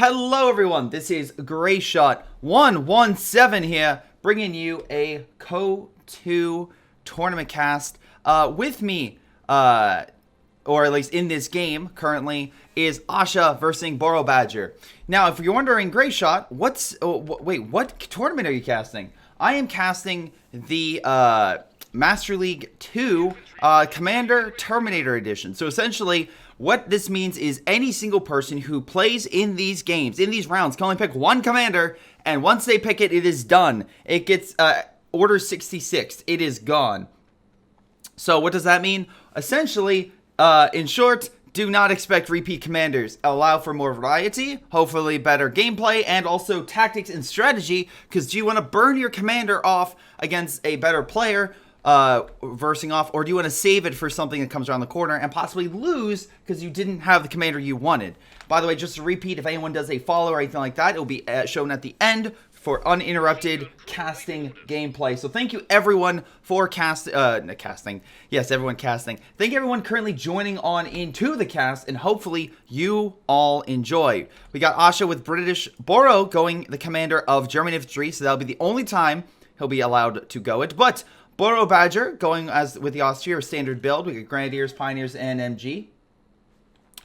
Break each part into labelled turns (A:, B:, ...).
A: Hello everyone, this is Greyshot 117 here, bringing you a Co-2 tournament cast. With me, or at least in this game currently, is Asha versus Borobadger. Now, if you're wondering, Greyshot, what tournament are you casting? I am casting the Master League 2 Commander Terminator Edition. So essentially, what this means is any single person who plays in these games, in these rounds, can only pick one commander, and once they pick it, it is done. It gets Order 66. It is gone. So what does that mean? Essentially, in short, do not expect repeat commanders. Allow for more variety, hopefully better gameplay, and also tactics and strategy, because do you want to burn your commander off against a better player, versing off, or do you want to save it for something that comes around the corner and possibly lose because you didn't have the commander you wanted? By the way, just to repeat, if anyone does a follow or anything like that, it will be shown at the end for uninterrupted casting gameplay. So thank you everyone for casting. Yes, everyone casting. Thank you everyone currently joining on into the cast, and hopefully you all enjoy. We got Asha with British Boro going the commander of German Infantry, so that'll be the only time he'll be allowed to go it. But Borobadger going as with the Austria standard build. We got Grenadiers, Pioneers, and MG.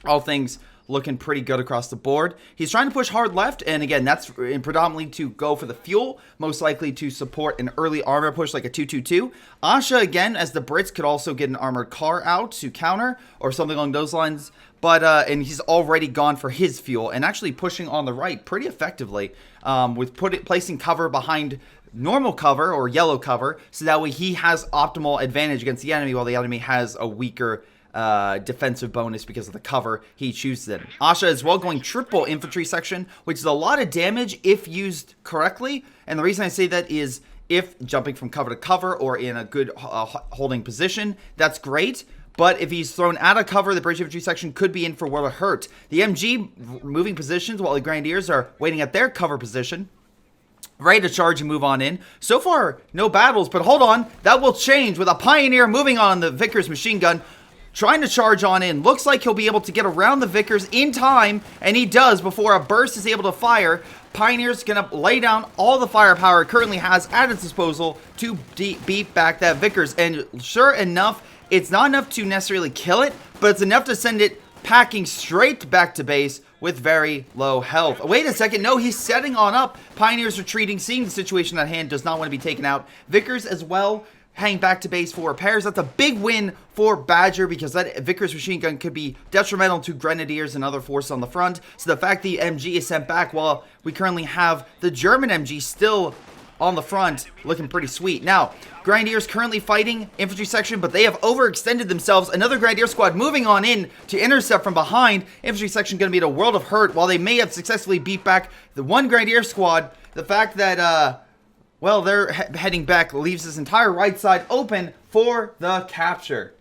A: All things looking pretty good across the board. He's trying to push hard left, and again, that's predominantly to go for the fuel, most likely to support an early armor push like a 2-2-2. Asha, again, as the Brits, could also get an armored car out to counter, or something along those lines. But, and he's already gone for his fuel, and actually pushing on the right pretty effectively, with placing cover behind normal cover or yellow cover, so that way he has optimal advantage against the enemy while the enemy has a weaker defensive bonus because of the cover he chooses in. Asha as well going triple infantry section, which is a lot of damage if used correctly, and the reason I say that is if jumping from cover to cover or in a good holding position, that's great. But if he's thrown out of cover, the British infantry section could be in for what a hurt. The MG moving positions while the Grenadiers are waiting at their cover position, ready to charge and move on in. So far, no battles, but hold on. That will change with a Pioneer moving on the Vickers machine gun, trying to charge on in. Looks like he'll be able to get around the Vickers in time, and he does before a burst is able to fire. Pioneer's going to lay down all the firepower it currently has at its disposal to beat back that Vickers. And sure enough, it's not enough to necessarily kill it, but it's enough to send it packing straight back to base with very low health. Wait a second, no, he's setting on up. Pioneers retreating, seeing the situation at hand, does not want to be taken out. Vickers as well, hang back to base for repairs. That's a big win for Badger because that Vickers machine gun could be detrimental to Grenadiers and other forces on the front. So the fact the MG is sent back while we currently have the German MG still on the front, looking pretty sweet. Now, Grenadiers currently fighting infantry section, but they have overextended themselves. Another Grenadier squad moving on in to intercept from behind. Infantry section going to be at a world of hurt. While they may have successfully beat back the one Grenadier squad, the fact that, well, they're heading back leaves this entire right side open for the capture.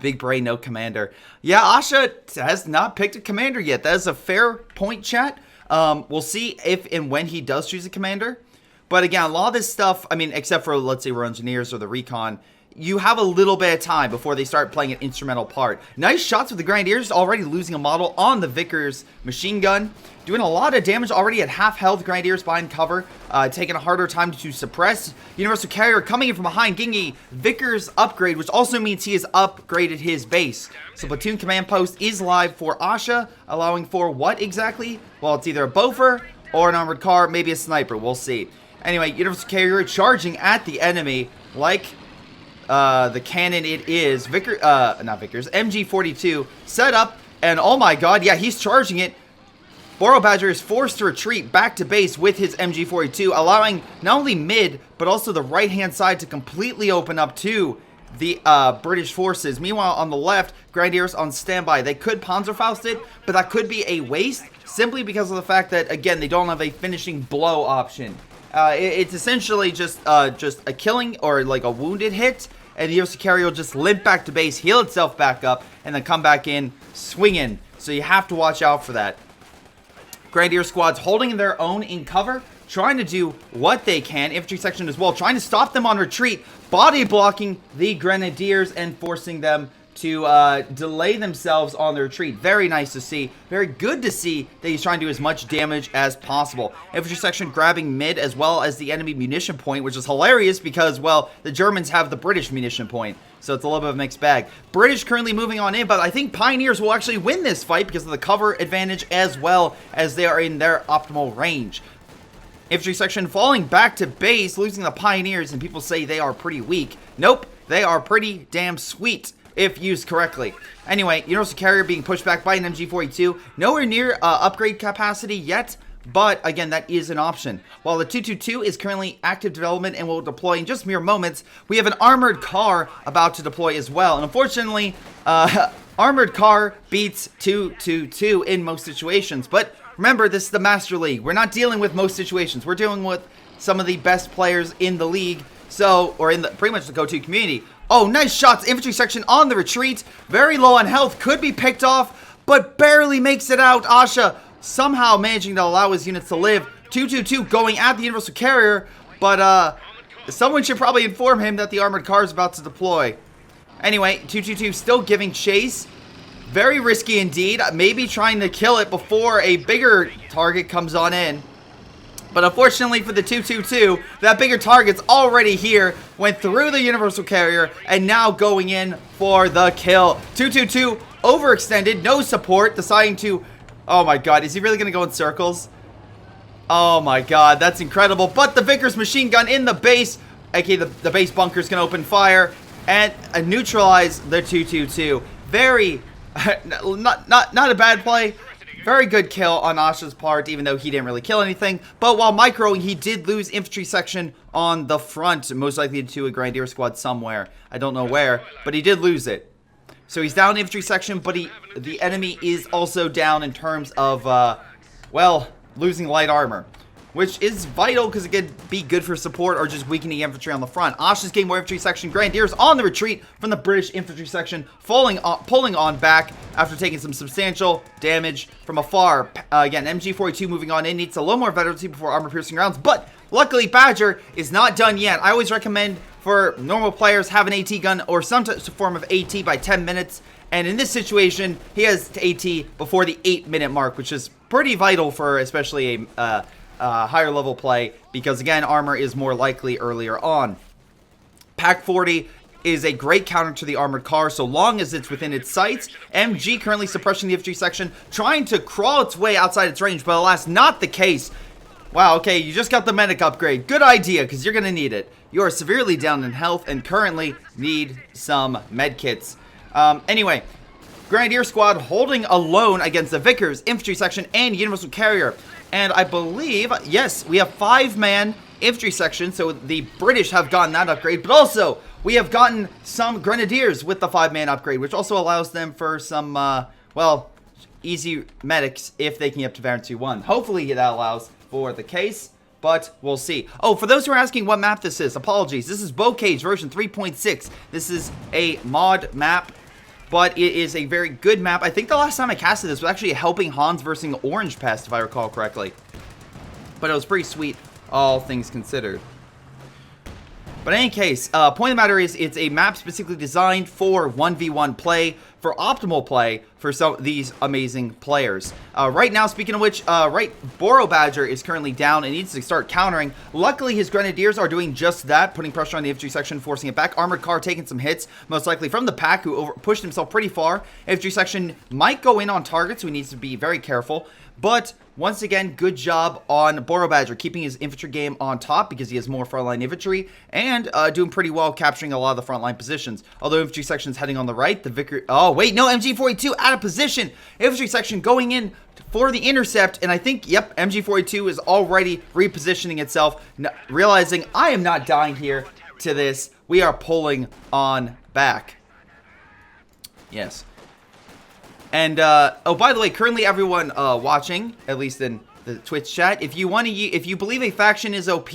A: Big brain, no commander. Yeah, Asha has not picked a commander yet. That is a fair point, chat. We'll see if and when he does choose a commander. But again, a lot of this stuff, I mean, except for, let's say, we're engineers or the recon, you have a little bit of time before they start playing an instrumental part. Nice shots with the Grenadiers, already losing a model on the Vickers machine gun. Doing a lot of damage already at half health. Grenadiers behind cover, taking a harder time to suppress. Universal Carrier coming in from behind, getting a Vickers upgrade, which also means he has upgraded his base. So Platoon Command Post is live for Asha, allowing for what exactly? Well, it's either a Bofer or an armored car, maybe a sniper, we'll see. Anyway, Universal Carrier charging at the enemy like the cannon it is. Not Vickers, MG42 set up, and oh my god, yeah, he's charging it. Borobadger is forced to retreat back to base with his MG42, allowing not only mid, but also the right-hand side to completely open up to the British forces. Meanwhile, on the left, Grenadiers on standby. They could Panzerfaust it, but that could be a waste, simply because of the fact that, again, they don't have a finishing blow option. It's essentially just a killing or like a wounded hit, and the Universal Carrier will just limp back to base, heal itself back up, and then come back in swinging. So you have to watch out for that. Grenadier squads holding their own in cover, trying to do what they can. Infantry section as well, trying to stop them on retreat, body blocking the Grenadiers and forcing them to delay themselves on the retreat. Very nice to see. Very good to see that he's trying to do as much damage as possible. Infantry section grabbing mid as well as the enemy munition point, which is hilarious because, well, the Germans have the British munition point. So it's a little bit of a mixed bag. British currently moving on in, but I think Pioneers will actually win this fight because of the cover advantage as well as they are in their optimal range. Infantry section falling back to base, losing the Pioneers, and people say they are pretty weak. Nope, they are pretty damn sweet if used correctly. Anyway, Universal Carrier being pushed back by an MG42. Nowhere near upgrade capacity yet, but again, that is an option. While the 222 is currently active development and will deploy in just mere moments, we have an armored car about to deploy as well. And unfortunately, armored car beats 222 in most situations. But remember, this is the Master League. We're not dealing with most situations. We're dealing with some of the best players in the league. So, or in the pretty much the go-to community. Oh, nice shots. Infantry section on the retreat. Very low on health. Could be picked off, but barely makes it out. Asha somehow managing to allow his units to live. 222 going at the Universal Carrier, but someone should probably inform him that the armored car is about to deploy. Anyway, 222 still giving chase. Very risky indeed. Maybe trying to kill it before a bigger target comes on in. But unfortunately for the 222, that bigger target's already here, went through the Universal Carrier, and now going in for the kill. 222 overextended, no support, deciding to... Oh my god, is he really going to go in circles? Oh my god, that's incredible. But the Vickers machine gun in the base, aka the base bunker's going to open fire and neutralize the 222. Very, not a bad play. Very good kill on Asha's part, even though he didn't really kill anything. But while microing, he did lose infantry section on the front, most likely to a Grenadier squad somewhere. I don't know where, but he did lose it. So he's down infantry section, but the enemy is also down in terms of, well, losing light armor, which is vital because it could be good for support or just weakening infantry on the front. Asha's getting more infantry section. Grenadiers on the retreat from the British infantry section, pulling on back after taking some substantial damage from afar. Again, MG42 moving on in, needs a little more veterancy before armor-piercing rounds, but luckily Badger is not done yet. I always recommend for normal players have an AT gun or some form of AT by 10 minutes. And in this situation, he has AT before the 8-minute mark, which is pretty vital for especially a higher level play, because again, armor is more likely earlier on. Pack 40 is a great counter to the armored car so long as it's within its sights. MG currently suppressing the infantry section, trying to crawl its way outside its range, but alas, not the case. Wow, okay, you just got the medic upgrade. Good idea, because you're going to need it. You are severely down in health and currently need some med kits. Anyway, Grenadier squad holding alone against the Vickers, infantry section, and Universal Carrier. And I believe, yes, we have 5-man infantry section, so the British have gotten that upgrade. But also, we have gotten some Grenadiers with the 5-man upgrade, which also allows them for some, well, easy medics if they can get up to Variant 2-1. Hopefully that allows for the case, but we'll see. Oh, for those who are asking what map this is, apologies. This is Bocage version 3.6. This is a mod map, but it is a very good map. I think the last time I casted this was actually helping Hans versus Orange Pest, if I recall correctly. But it was pretty sweet, all things considered. But in any case, point of the matter is, it's a map specifically designed for 1v1 play, for optimal play for some of these amazing players. Right now, speaking of which, Borobadger is currently down and needs to start countering. Luckily, his Grenadiers are doing just that, putting pressure on the infantry section, forcing it back. Armored car taking some hits, most likely from the pack, who pushed himself pretty far. Infantry section might go in on target, so he needs to be very careful. But once again, good job on Borobadger, keeping his infantry game on top because he has more frontline infantry, and doing pretty well capturing a lot of the frontline positions. Although infantry section is heading on the right, the Vicker... Oh, wait, no, MG42 out of position. Infantry section going in for the intercept, and I think, yep, MG42 is already repositioning itself, realizing I am not dying here to this. We are pulling on back. Yes. And, oh, by the way, currently everyone watching, at least in the Twitch chat, if you believe a faction is OP,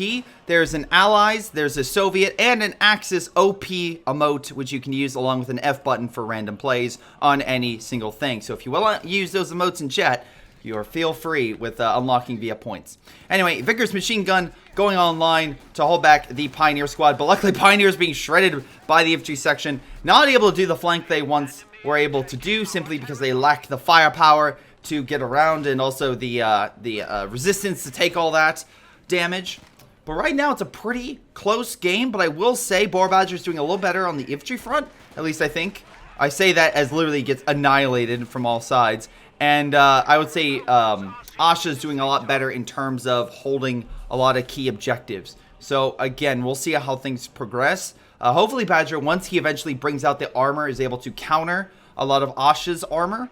A: there's an Allies, there's a Soviet, and an Axis OP emote, which you can use along with an F button for random plays on any single thing. So if you want to use those emotes in chat, you're feel free with unlocking via points. Anyway, Vickers machine gun going online to hold back the Pioneer squad, but luckily Pioneers being shredded by the infantry section, not able to do the flank they once were able to do simply because they lacked the firepower to get around and also the resistance to take all that damage. But right now it's a pretty close game, but I will say Borobadger is doing a little better on the infantry front, at least I think. I say that as literally gets annihilated from all sides. And I would say Asha is doing a lot better in terms of holding a lot of key objectives. So again, we'll see how things progress. Hopefully Badger, once he eventually brings out the armor, is able to counter a lot of Asha's armor.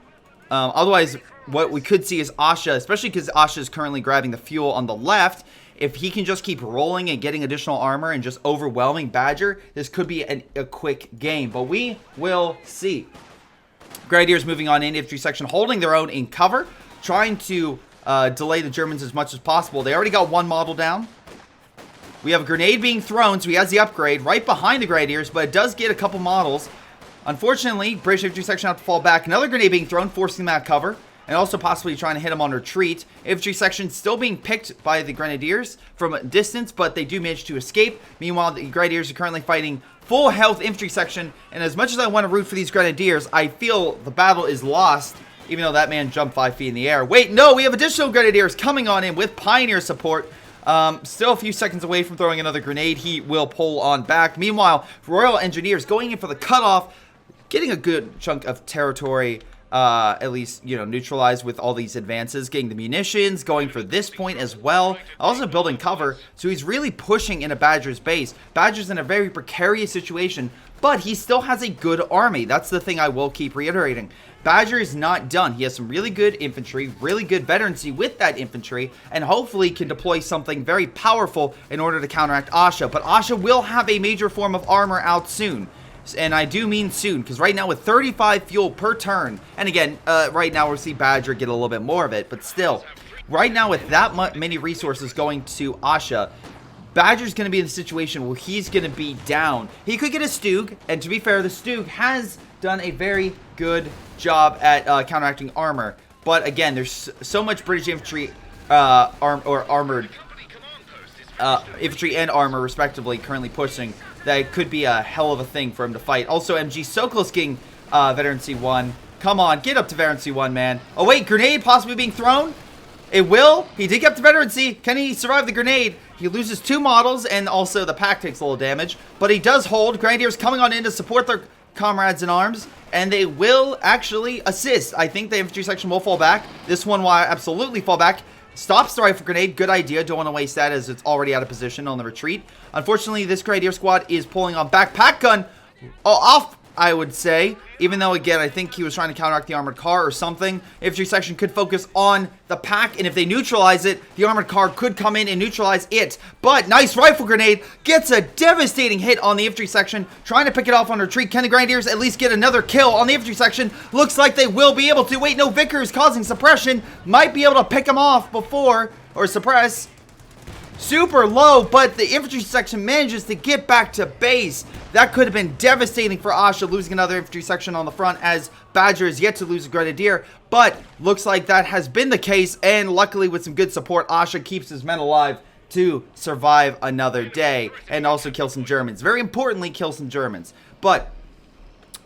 A: Otherwise, what we could see is Asha, especially because Asha is currently grabbing the fuel on the left. If he can just keep rolling and getting additional armor and just overwhelming Badger, this could be a quick game. But we will see. Grenadiers moving on in, infantry section holding their own in cover, trying to delay the Germans as much as possible. They already got one model down. We have a grenade being thrown, so he has the upgrade right behind the Grenadiers, but it does get a couple models. Unfortunately, British infantry section have to fall back. Another grenade being thrown, forcing them out of cover, and also possibly trying to hit them on retreat. Infantry section still being picked by the Grenadiers from a distance, but they do manage to escape. Meanwhile, the Grenadiers are currently fighting full health infantry section, and as much as I want to root for these Grenadiers, I feel the battle is lost, even though that man jumped 5 feet in the air. Wait, no, we have additional Grenadiers coming on in with Pioneer support. Still a few seconds away from throwing another grenade. He will pull on back. Meanwhile, Royal Engineers going in for the cutoff, getting a good chunk of territory, at least, you know, neutralized with all these advances, getting the munitions, going for this point as well, also building cover, so he's really pushing into Badger's base. Badger's in a very precarious situation, but he still has a good army. That's the thing I will keep reiterating. Badger is not done. He has some really good infantry, really good veterancy with that infantry, and hopefully can deploy something very powerful in order to counteract Asha. But Asha will have a major form of armor out soon. And I do mean soon, because right now with 35 fuel per turn, and again, right now we'll see Badger get a little bit more of it, but still, right now with that many resources going to Asha, Badger's going to be in a situation where he's going to be down. He could get a Stug, and to be fair, the Stug has done a very good job at counteracting armor. But again, there's so much British infantry, armored infantry and armor, respectively, currently pushing, that it could be a hell of a thing for him to fight. Also, MG Sokol's getting Veterancy 1. Come on, get up to Veterancy 1, man. Oh, wait, grenade possibly being thrown? It will. He did get up to Veterancy. Can he survive the grenade? He loses 2 models, and also the pack takes a little damage. But he does hold. Grenadiers coming on in to support their comrades in arms, and they will actually assist. I think the infantry section will fall back. This one will absolutely fall back. Stops the rifle grenade. Good idea. Don't want to waste that as it's already out of position on the retreat. Unfortunately, this Grenadier squad is pulling on backpack gun off, I would say. Even though, again, I think he was trying to counteract the armored car or something. Infantry section could focus on the pack, and if they neutralize it, the armored car could come in and neutralize it. But nice rifle grenade gets a devastating hit on the infantry section, trying to pick it off on retreat. Can the Grenadiers at least get another kill on the infantry section? Looks like they will be able to. Wait, no, Vickers causing suppression. Might be able to pick him off before, or suppress. Super low, but the infantry section manages to get back to base. That could have been devastating for Asha, losing another infantry section on the front, as Badger is yet to lose a Grenadier. But looks like that has been the case, and luckily with some good support, Asha keeps his men alive to survive another day, and also kill some Germans. Very importantly, kill some Germans. But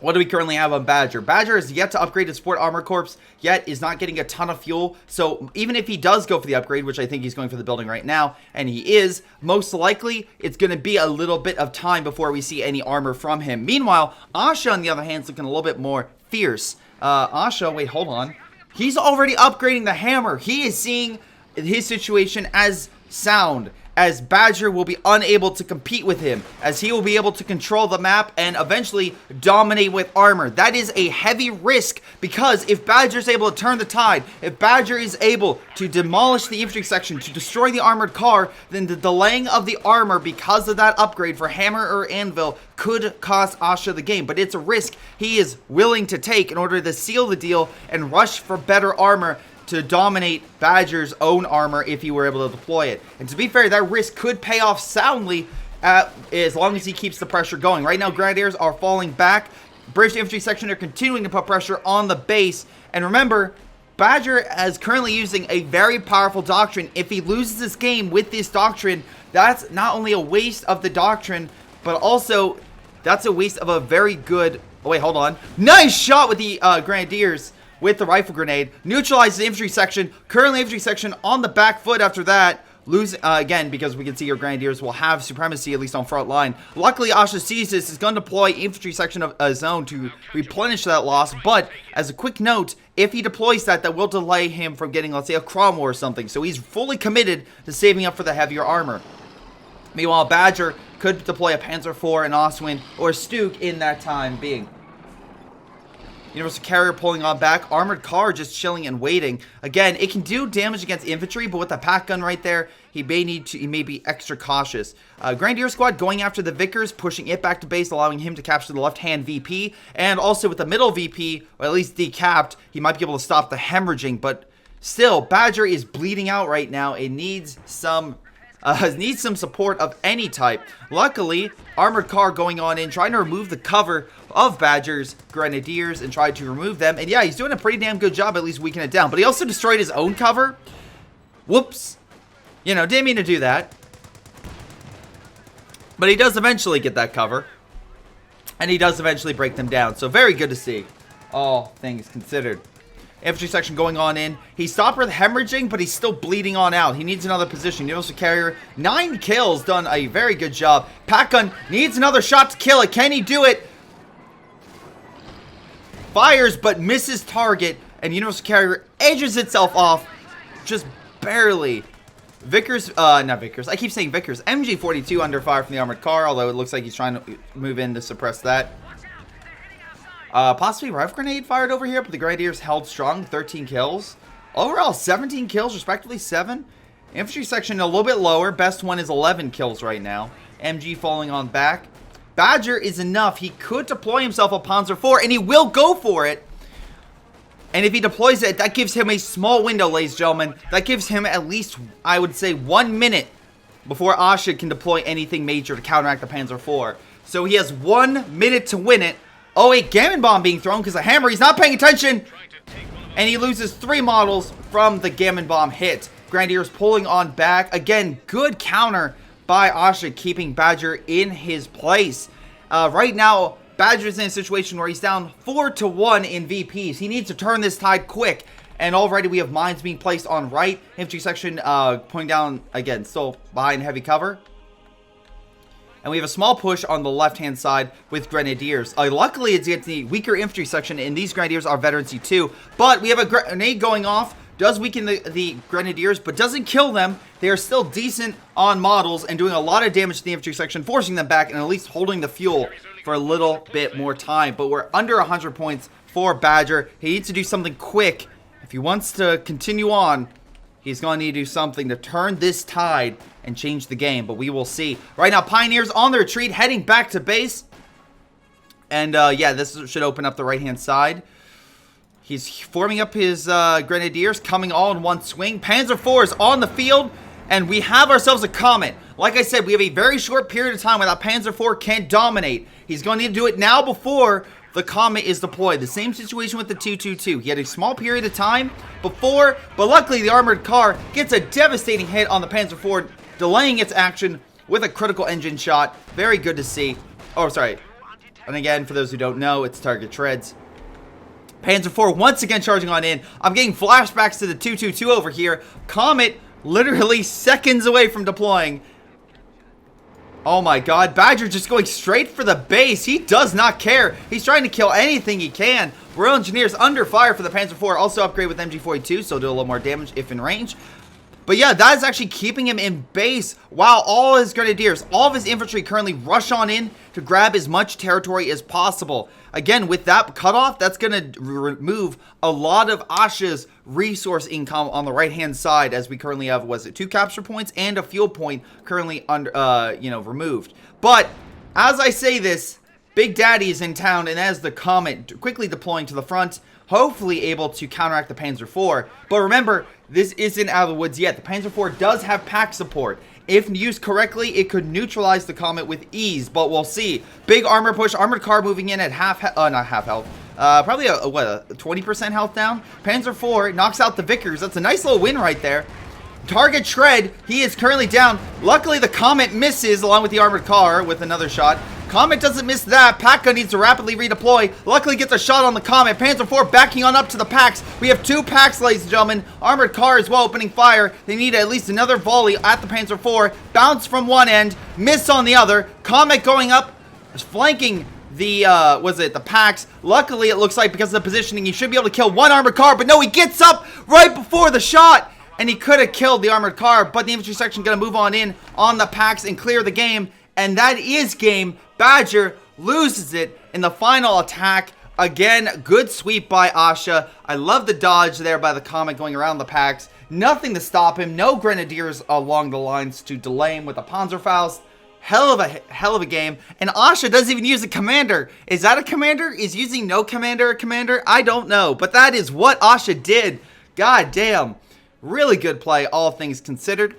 A: what do we currently have on Badger? Badger is yet to upgrade his support armor corps, yet is not getting a ton of fuel. So even if he does go for the upgrade, which I think he's going for the building right now, and he is, most likely it's going to be a little bit of time before we see any armor from him. Meanwhile, Asha, on the other hand, is looking a little bit more fierce. Asha, wait, hold on. He's already upgrading the hammer. He is seeing his situation as sound, as Badger will be unable to compete with him, as he will be able to control the map and eventually dominate with armor. That is a heavy risk, because if Badger is able to turn the tide, if Badger is able to demolish the infantry section, to destroy the armored car, then the delaying of the armor because of that upgrade for hammer or anvil could cost Asha the game. But it's a risk he is willing to take in order to seal the deal and rush for better armor to dominate Badger's own armor if he were able to deploy it. And to be fair, that risk could pay off soundly as long as he keeps the pressure going. Right now, Grenadiers are falling back. British infantry section are continuing to put pressure on the base. And remember, Badger is currently using a very powerful doctrine. If he loses this game with this doctrine, that's not only a waste of the doctrine, but also that's a waste of a very good... Oh, wait, hold on. Nice shot with the Grenadiers with the rifle grenade. Neutralizes the infantry section. Currently, infantry section on the back foot after that. Lose again, because we can see your Grenadiers will have supremacy, at least on front line. Luckily, Asha sees this, is going to deploy infantry section of a zone to replenish that loss. But as a quick note, if he deploys that, that will delay him from getting, let's say, a Cromwell or something. So he's fully committed to saving up for the heavier armor. Meanwhile, Badger could deploy a Panther IV, an Oswin, or a Stuke in that time being. Universal Carrier pulling on back. Armored Car just chilling and waiting. Again, it can do damage against infantry, but with the pack gun right there, he may be extra cautious. Grenadier Squad going after the Vickers, pushing it back to base, allowing him to capture the left-hand VP. And also with the middle VP, or at least decapped, he might be able to stop the hemorrhaging. But still, Badger is bleeding out right now. It needs some support of any type. Luckily, Armored Car going on in, trying to remove the cover of Badger's Grenadiers and try to remove them. And yeah, he's doing a pretty damn good job, at least weakening it down. But he also destroyed his own cover. Whoops. You know, didn't mean to do that. But he does eventually get that cover. And he does eventually break them down. So very good to see, all things considered. Infantry section going on in. He stopped with hemorrhaging, but he's still bleeding on out. He needs another position. Universal Carrier, 9 kills, done a very good job. Pack gun needs another shot to kill it. Can he do it? Fires, but misses target. And Universal Carrier edges itself off just barely. Vickers, not Vickers. I keep saying Vickers. MG42 under fire from the Armored Car, although it looks like he's trying to move in to suppress that. Possibly rifle grenade fired over here, but the Grenadiers held strong, 13 kills. Overall, 17 kills, respectively, 7. Infantry section a little bit lower. Best one is 11 kills right now. MG falling on back. Badger is enough. He could deploy himself a Panzer IV, and he will go for it. And if he deploys it, that gives him a small window, ladies and gentlemen. That gives him at least, I would say, 1 minute before Asha can deploy anything major to counteract the Panzer IV. So he has 1 minute to win it. Oh, a Gammon Bomb being thrown because of Hammer. He's not paying attention. And he loses 3 models from the Gammon Bomb hit. Grenadiers pulling on back. Again, good counter by Asha, keeping Badger in his place. Right now, Badger's in a situation where he's down 4-1 in VPs. He needs to turn this tide quick. And already we have mines being placed on right. Infantry section pulling down, again, still behind heavy cover. And we have a small push on the left-hand side with Grenadiers. Luckily, it's against the weaker infantry section, and these Grenadiers are veteran C2. But we have a grenade going off. Does weaken the Grenadiers, but doesn't kill them. They are still decent on models and doing a lot of damage to the infantry section, forcing them back and at least holding the fuel for a little bit more time. But we're under 100 points for Badger. He needs to do something quick. If he wants to continue on, he's going to need to do something to turn this tide and change the game, but we will see. Right now, Pioneers on the retreat, heading back to base. And yeah, this should open up the right-hand side. He's forming up his Grenadiers, coming all in one swing. Panzer IV is on the field, and we have ourselves a Comet. Like I said, we have a very short period of time where that Panzer IV can dominate. He's going to need to do it now before the Comet is deployed. The same situation with the 222. He had a small period of time before, but luckily the Armored Car gets a devastating hit on the Panzer IV, delaying its action with a critical engine shot. Very good to see. Oh, sorry. And again, for those who don't know, it's target treads. Panzer IV once again charging on in. I'm getting flashbacks to the 222 over here. Comet literally seconds away from deploying. Oh my god, Badger just going straight for the base. He does not care. He's trying to kill anything he can. Royal Engineers under fire for the Panzer IV. Also upgrade with MG42, so do a little more damage if in range. But yeah, that is actually keeping him in base while all his Grenadiers, all of his infantry currently rush on in to grab as much territory as possible. Again, with that cutoff, that's going to remove a lot of Asha's resource income on the right-hand side, as we currently have, was it 2 capture points and a fuel point currently under, removed. But as I say this, Big Daddy is in town, and as the Comet quickly deploying to the front, hopefully able to counteract the Panzer IV. But remember, this isn't out of the woods yet. The Panzer IV does have pack support. If used correctly, it could neutralize the Comet with ease, but we'll see. Big armor push, Armored Car moving in at not half health, Probably a 20% health down. Panzer IV knocks out the Vickers. That's a nice little win right there. Target shred. He is currently down. Luckily, the Comet misses along with the armored car with another shot. Comet doesn't miss that. Pack gun needs to rapidly redeploy. Luckily gets a shot on the Comet. Panzer IV backing on up to the packs. We have 2 packs, ladies and gentlemen. Armored car as well opening fire. They need at least another volley at the Panzer IV. Bounce from one end. Miss on the other. Comet going up. Flanking the, the packs. Luckily, it looks like because of the positioning, he should be able to kill one armored car. But no, he gets up right before the shot. And he could have killed the armored car. But the infantry section going to move on in on the packs and clear the game. And that is game. Badger loses it in the final attack. Again, good sweep by Asha. I love the dodge there by the Comet going around the packs. Nothing to stop him. No grenadiers along the lines to delay him with the Panzerfaust. Hell of a game. And Asha doesn't even use a commander. Is that a commander? Is using no commander a commander? I don't know. But that is what Asha did. God damn. Really good play, all things considered.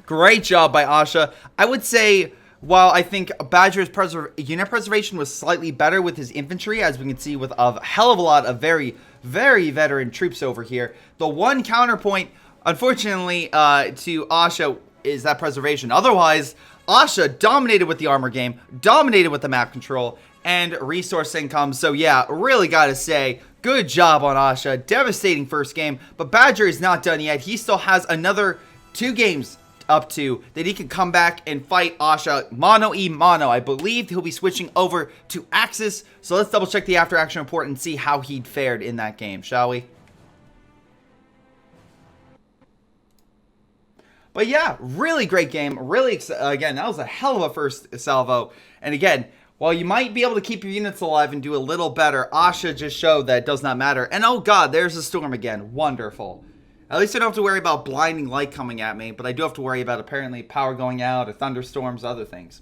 A: Great job by Asha. I would say, while I think Badger's unit preservation was slightly better with his infantry, as we can see with a hell of a lot of very, very veteran troops over here, the one counterpoint, unfortunately, to Asha is that preservation. Otherwise, Asha dominated with the armor game, dominated with the map control, and resource income. So yeah, really gotta say, good job on Asha. Devastating first game, but Badger is not done yet. He still has another 2 games up to that he can come back and fight Asha mono. I believe he'll be switching over to Axis. So let's double check the after action report and see how he fared in that game, shall we? But yeah, really great game. Really, again, that was a hell of a first salvo. And again, while you might be able to keep your units alive and do a little better, Asha just showed that it does not matter. And oh god, there's a storm again. Wonderful. At least I don't have to worry about blinding light coming at me, but I do have to worry about apparently power going out or thunderstorms, other things.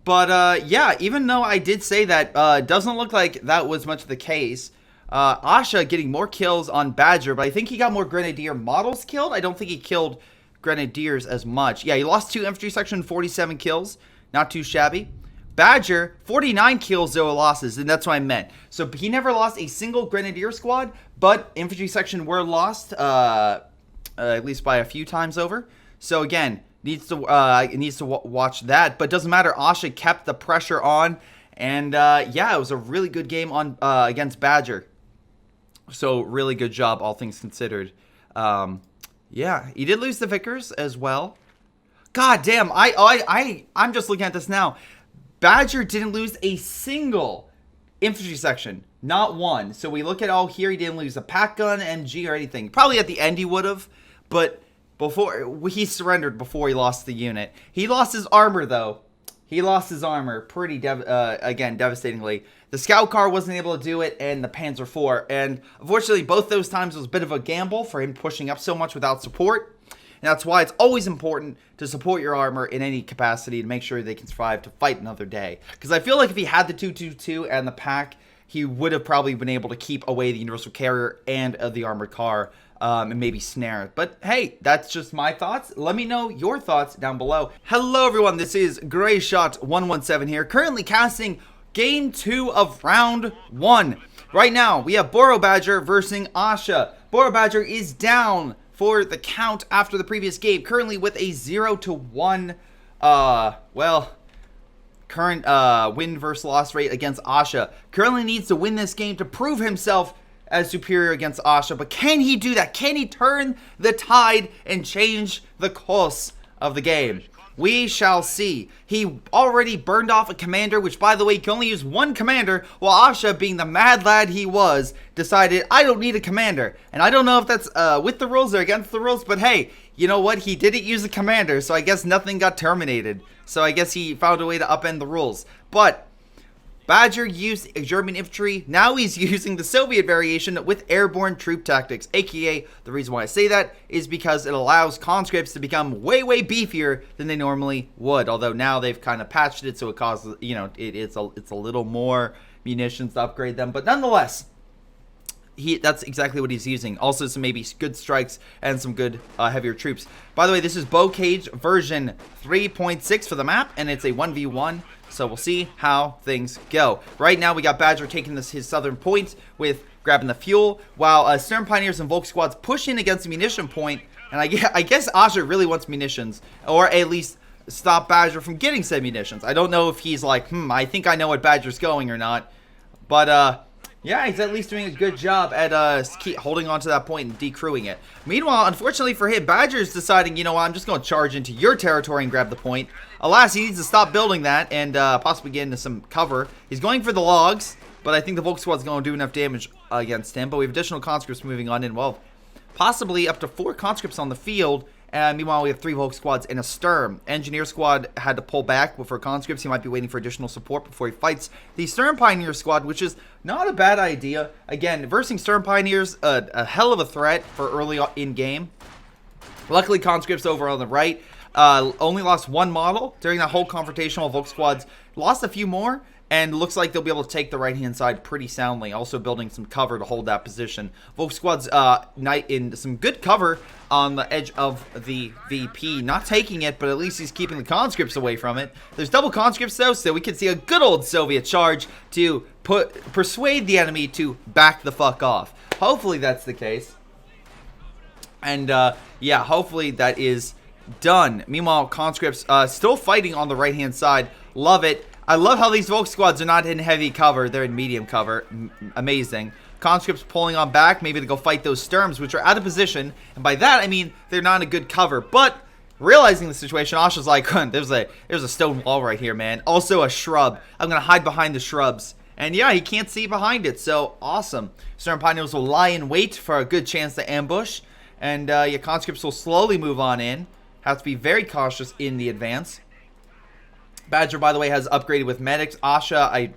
A: But yeah, even though I did say that, it doesn't look like that was much the case. Asha getting more kills on Badger, but I think he got more Grenadier models killed. I don't think he killed Grenadiers as much. Yeah, he lost 2 infantry section, 47 kills. Not too shabby. Badger, 49 kills, 0 losses, and that's what I meant. So he never lost a single Grenadier squad, but infantry section were lost, at least by a few times over. So again, needs to watch that, but doesn't matter. Asha kept the pressure on, and yeah, it was a really good game on against Badger. So really good job, all things considered. Yeah, he did lose the Vickers as well. God damn, I'm just looking at this now. Badger didn't lose a single infantry section. Not one. So we look at all here, he didn't lose a pack gun, MG, or anything. Probably at the end he would have, but before he surrendered before he lost the unit. He lost his armor, though. He lost his armor pretty, again, devastatingly. The scout car wasn't able to do it, and the Panzer IV. And unfortunately, both those times was a bit of a gamble for him pushing up so much without support. And that's why it's always important to support your armor in any capacity to make sure they can survive to fight another day. Because I feel like if he had the 222 and the pack, he would have probably been able to keep away the universal carrier and the armored car and maybe snare it. But hey, that's just my thoughts. Let me know your thoughts down below. Hello everyone, this is Greyshot117 here, currently casting Game 2 of Round 1. Right now, we have Borobadger versus Asha. Borobadger is down for the count after the previous game, currently with a 0-1, current win versus loss rate against Asha. Currently needs to win this game to prove himself as superior against Asha, but can he do that? Can he turn the tide and change the course of the game? We shall see. He already burned off a commander, which, by the way, can only use one commander, while Asha, being the mad lad he was, decided, I don't need a commander. And I don't know if that's with the rules or against the rules, but hey, you know what? He didn't use a commander, so I guess nothing got terminated. So I guess he found a way to upend the rules. But Badger used German infantry. Now he's using the Soviet variation with airborne troop tactics, aka the reason why I say that is because it allows conscripts to become way beefier than they normally would. Although now they've kind of patched it so it causes, you know, it's a little more munitions to upgrade them, but nonetheless, that's exactly what he's using. Also some maybe good strikes and some good heavier troops. By the way, this is Bow Cage version 3.6 for the map, and it's a 1v1 So we'll see how things go. Right now, we got Badger taking his southern point with grabbing the fuel, while Stern Pioneers and Volk squads push in against the munition point. And I guess Asha really wants munitions, or at least stop Badger from getting said munitions. I don't know if he's like, I think I know what Badger's going or not. But, yeah, he's at least doing a good job at keep holding on to that point and decrewing it. Meanwhile, unfortunately for him, Badger's deciding, you know what, I'm just going to charge into your territory and grab the point. Alas, he needs to stop building that and possibly get into some cover. He's going for the logs, but I think the Volk squad's going to do enough damage against him. But we have additional conscripts moving on in. Well, possibly up to 4 conscripts on the field. And meanwhile, we have 3 Volk squads and a Sturm. Engineer squad had to pull back for conscripts. He might be waiting for additional support before he fights the Stern Pioneer squad, which is not a bad idea. Again, versing Stern Pioneers, a hell of a threat for early in game. Luckily, conscripts over on the right only lost 1 model during that whole confrontation, while Volk squads lost a few more. And looks like they'll be able to take the right-hand side pretty soundly. Also building some cover to hold that position. Volk squad's in some good cover on the edge of the VP. Not taking it, but at least he's keeping the conscripts away from it. There's double conscripts, though, so we can see a good old Soviet charge to persuade the enemy to back the fuck off. Hopefully that's the case. And, yeah, hopefully that is done. Meanwhile, conscripts still fighting on the right-hand side. Love it. I love how these Volk squads are not in heavy cover. They're in medium cover. Amazing. Conscripts pulling on back, maybe to go fight those Sturms, which are out of position. And by that, I mean they're not in good cover. But realizing the situation, Asha's like, there's a stone wall right here, man. Also a shrub. I'm going to hide behind the shrubs. And yeah, he can't see behind it. So awesome. Stern Pioneers will lie in wait for a good chance to ambush. And yeah, conscripts will slowly move on in. Have to be very cautious in the advance. Badger, by the way, has upgraded with medics. Asha,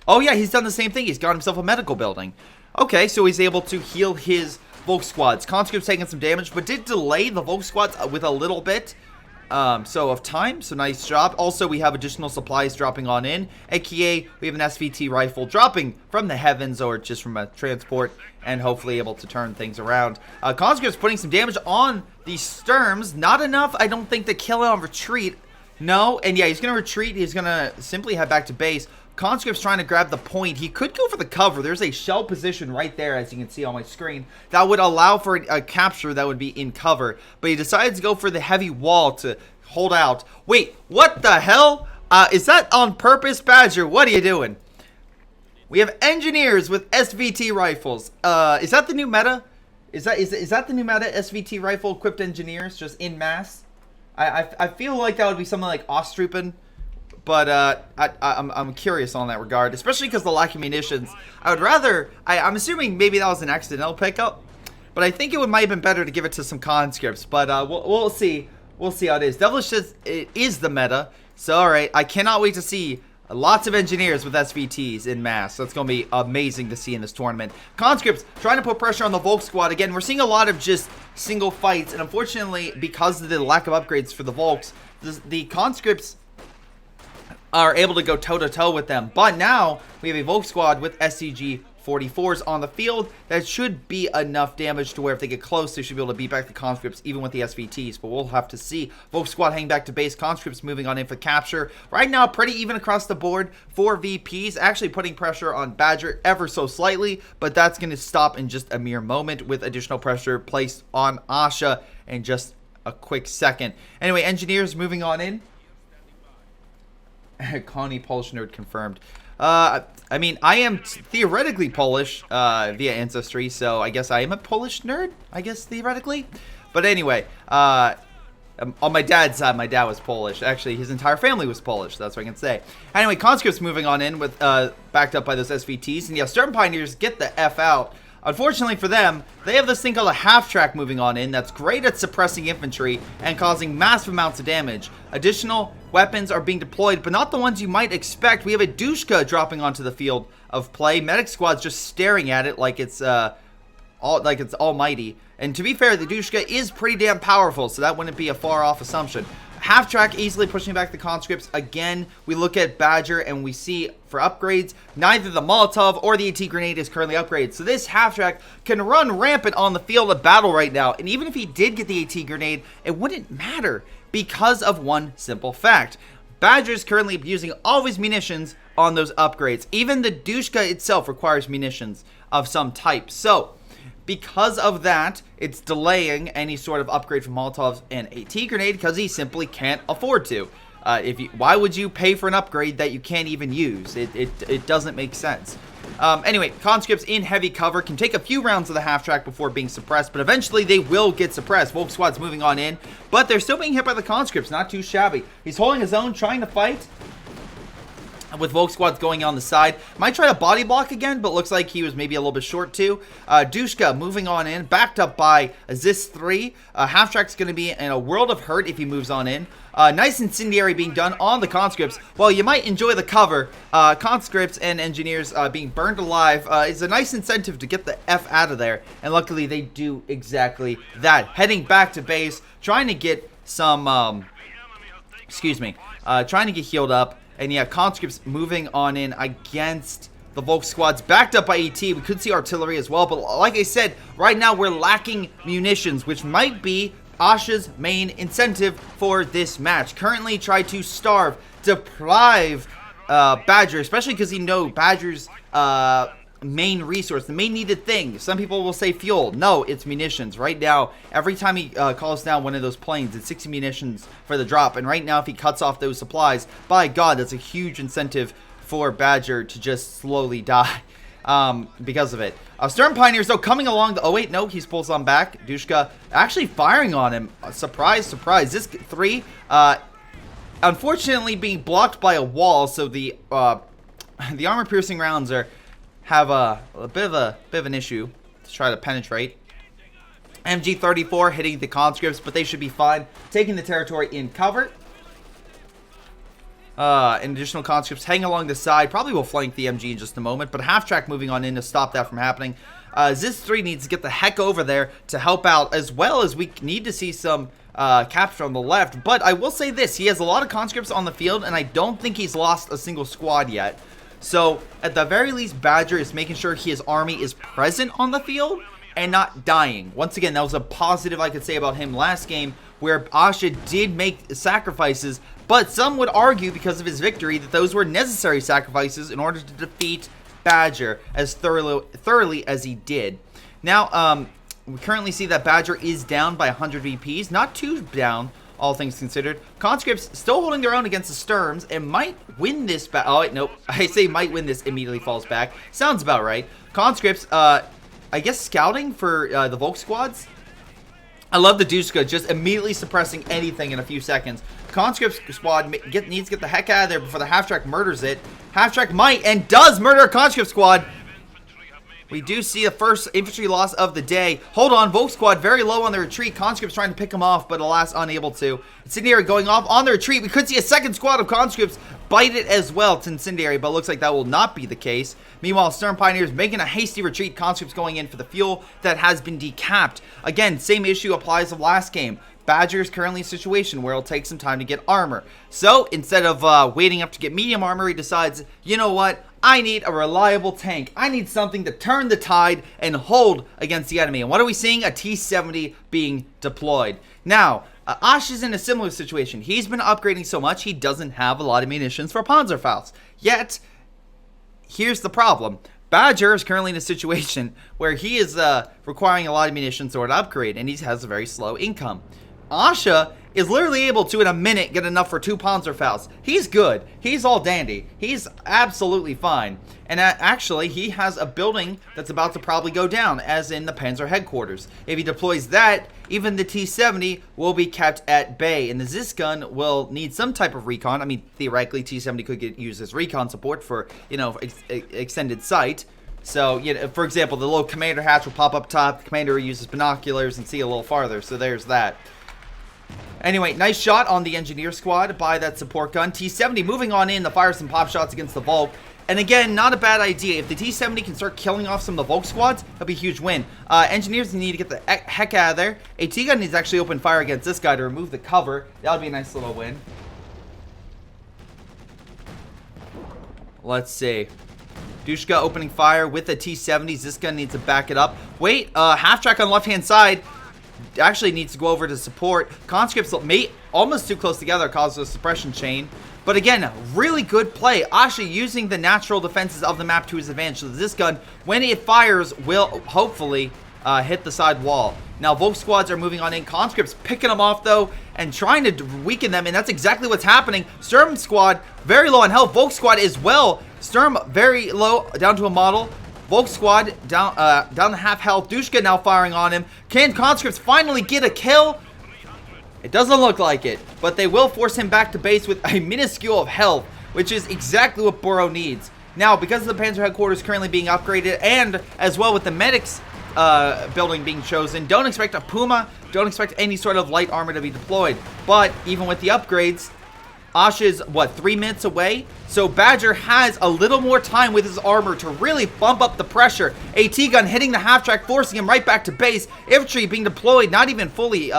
A: oh yeah, he's done the same thing. He's got himself a medical building. Okay, so he's able to heal his Volk squads. Conscripts taking some damage, but did delay the Volk squads with a little bit of time. So nice job. Also, we have additional supplies dropping on in. aka, we have an SVT rifle dropping from the heavens or just from a transport, and hopefully able to turn things around. Conscripts putting some damage on the Sturms. Not enough, I don't think, to kill it on retreat. No, and yeah, he's going to retreat. He's going to simply head back to base. Conscript's trying to grab the point. He could go for the cover. There's a shell position right there, as you can see on my screen, that would allow for a capture that would be in cover. But he decides to go for the heavy wall to hold out. Wait, what the hell? Is that on purpose, Badger? What are you doing? We have engineers with SVT rifles. Is that the new meta? Is that the new meta, SVT rifle equipped engineers, just in mass? I feel like that would be something like Ostrupen, but I'm curious on that regard, especially because the lack of munitions. I would rather, I'm assuming maybe that was an accidental pickup, but I think it might have been better to give it to some conscripts, but we'll see. We'll see how it is. Devilish says it is the meta, so alright, I cannot wait to see lots of engineers with SVTs in mass. That's going to be amazing to see in this tournament. Conscripts trying to put pressure on the Volk squad. Again, we're seeing a lot of just single fights. And unfortunately, because of the lack of upgrades for the Volks, the conscripts are able to go toe-to-toe with them. But now, we have a Volk squad with SCG 44s on the field. That should be enough damage to where if they get close, they should be able to beat back the conscripts even with the SVTs, but we'll have to see. Volk squad heading back to base, conscripts moving on in for capture. Right now, pretty even across the board for VPs, actually putting pressure on Badger ever so slightly, but that's going to stop in just a mere moment with additional pressure placed on Asha in just a quick second. Anyway, engineers moving on in. Connie Polish nerd confirmed. I mean, I am theoretically Polish via ancestry, so I guess I am a Polish nerd, I guess, theoretically. But anyway, on my dad's side, my dad was Polish. Actually, his entire family was Polish, that's what I can say. Anyway, conscripts moving on in with backed up by those SVTs. And yeah, Stern Pioneers get the F out. Unfortunately for them, they have this thing called a half-track moving on in that's great at suppressing infantry and causing massive amounts of damage. Additional weapons are being deployed, but not the ones you might expect. We have a Dushka dropping onto the field of play. Medic squad's just staring at it like it's almighty. And to be fair, the Dushka is pretty damn powerful, so that wouldn't be a far-off assumption. Half-track easily pushing back the conscripts. Again, we look at Badger and we see for upgrades, neither the Molotov or the AT grenade is currently upgraded. So this half-track can run rampant on the field of battle right now. And even if he did get the AT grenade, it wouldn't matter because of one simple fact. Badger is currently using all of his munitions on those upgrades. Even the Dushka itself requires munitions of some type. So, because of that, it's delaying any sort of upgrade from Molotovs and AT grenade because he simply can't afford to. Why would you pay for an upgrade that you can't even use? It doesn't make sense. Anyway, conscripts in heavy cover can take a few rounds of the half track before being suppressed, but eventually they will get suppressed. Volk squad's moving on in, but they're still being hit by the conscripts. Not too shabby. He's holding his own, trying to fight with Volk squads going on the side. Might try to body block again, but looks like he was maybe a little bit short too. Dushka moving on in, backed up by Zis 3. Half track's going to be in a world of hurt if he moves on in. Nice incendiary being done on the conscripts. While you might enjoy the cover, conscripts and engineers being burned alive is a nice incentive to get the F out of there. And luckily they do exactly that. Heading back to base, trying to get some, trying to get healed up. And yeah, conscripts moving on in against the Volk squads, backed up by ET. We could see artillery as well, but like I said, right now we're lacking munitions, which might be Asha's main incentive for this match. Currently try to starve, deprive Badger, especially because you know Badger's main resource, the main needed thing. Some people will say fuel. No, it's munitions. Right now, every time he calls down one of those planes, it's 60 munitions for the drop. And right now, if he cuts off those supplies, by God, that's a huge incentive for Badger to just slowly die because of it. Stern Pioneers, though, coming along. Oh, wait, no, he's pulls on back. Dushka actually firing on him. Surprise, surprise. This 3, unfortunately, being blocked by a wall, so the armor-piercing rounds have a bit of an issue to try to penetrate. MG-34 hitting the conscripts, but they should be fine. Taking the territory in cover. And additional conscripts hang along the side. Probably will flank the MG in just a moment, but half track moving on in to stop that from happening. Zis 3 needs to get the heck over there to help out, as well as we need to see some capture on the left. But I will say this, he has a lot of conscripts on the field, and I don't think he's lost a single squad yet. So, at the very least, Badger is making sure his army is present on the field and not dying. Once again, that was a positive I could say about him last game, where Asha did make sacrifices, but some would argue because of his victory that those were necessary sacrifices in order to defeat Badger as thoroughly as he did. Now, we currently see that Badger is down by 100 VPs, not too down, all things considered. Conscripts still holding their own against the Sturms and might win this battle. Oh, wait, nope. I say might win this, immediately falls back. Sounds about right. Conscripts, I guess scouting for the Volk squads. I love the Dushka just immediately suppressing anything in a few seconds. Conscript squad needs to get the heck out of there before the half-track murders it. Half-track might and does murder a conscript squad. We do see the first infantry loss of the day. Hold on, Volk squad very low on the retreat. Conscripts trying to pick them off, but alas, unable to. Incendiary going off on the retreat. We could see a second squad of conscripts bite it as well. It's incendiary, but looks like that will not be the case. Meanwhile, Stern Pioneers making a hasty retreat. Conscripts going in for the fuel that has been decapped. Again, same issue applies of last game. Badger is currently in a situation where it'll take some time to get armor. So, instead of waiting up to get medium armor, he decides, you know what? I need a reliable tank. I need something to turn the tide and hold against the enemy. And what are we seeing? A T-70 being deployed. Now, Asha's in a similar situation. He's been upgrading so much, he doesn't have a lot of munitions for Panzerfaust. Yet, here's the problem. Badger is currently in a situation where he is requiring a lot of munitions in order to upgrade, and he has a very slow income. Asha is literally able to, in a minute, get enough for 2 Panzerfausts. He's good. He's all dandy. He's absolutely fine. And actually, he has a building that's about to probably go down, as in the Panzer headquarters. If he deploys that, even the T-70 will be kept at bay. And the Zis gun will need some type of recon. I mean, theoretically, T-70 could get used as recon support for, you know, extended sight. So, you know, for example, the little commander hatch will pop up top. The commander uses binoculars and see a little farther. So there's that. Anyway, nice shot on the engineer squad by that support gun. T-70 moving on in to fire some pop shots against the Volk. And again, not a bad idea. If the T-70 can start killing off some of the Volk squads, that'll be a huge win. Engineers need to get the heck out of there. AT gun needs to actually open fire against this guy to remove the cover. That'll be a nice little win. Let's see. Dushka opening fire with the T-70s. This gun needs to back it up. Wait, half track on left-hand side. actually needs to go over to support. Conscripts mate almost too close together, causes a suppression chain. But again, really good play. Asha using the natural defenses of the map to his advantage. So this gun, when it fires, will hopefully hit the side wall. Now, Volk squads are moving on in. Conscripts picking them off, though, and trying to weaken them, and that's exactly what's happening. Sturm squad, very low on health. Volk squad as well. Sturm, very low, down to a model. Volk squad, down to half health. Dushka now firing on him. Can Conscripts finally get a kill? It doesn't look like it, but they will force him back to base with a minuscule of health, which is exactly what Boro needs. Now, because of the Panzer headquarters currently being upgraded, and as well with the medics building being chosen, don't expect a Puma, don't expect any sort of light armor to be deployed. But even with the upgrades, Asha's, what, 3 minutes away? So Badger has a little more time with his armor to really bump up the pressure. AT gun hitting the half-track, forcing him right back to base. Infantry being deployed, not even fully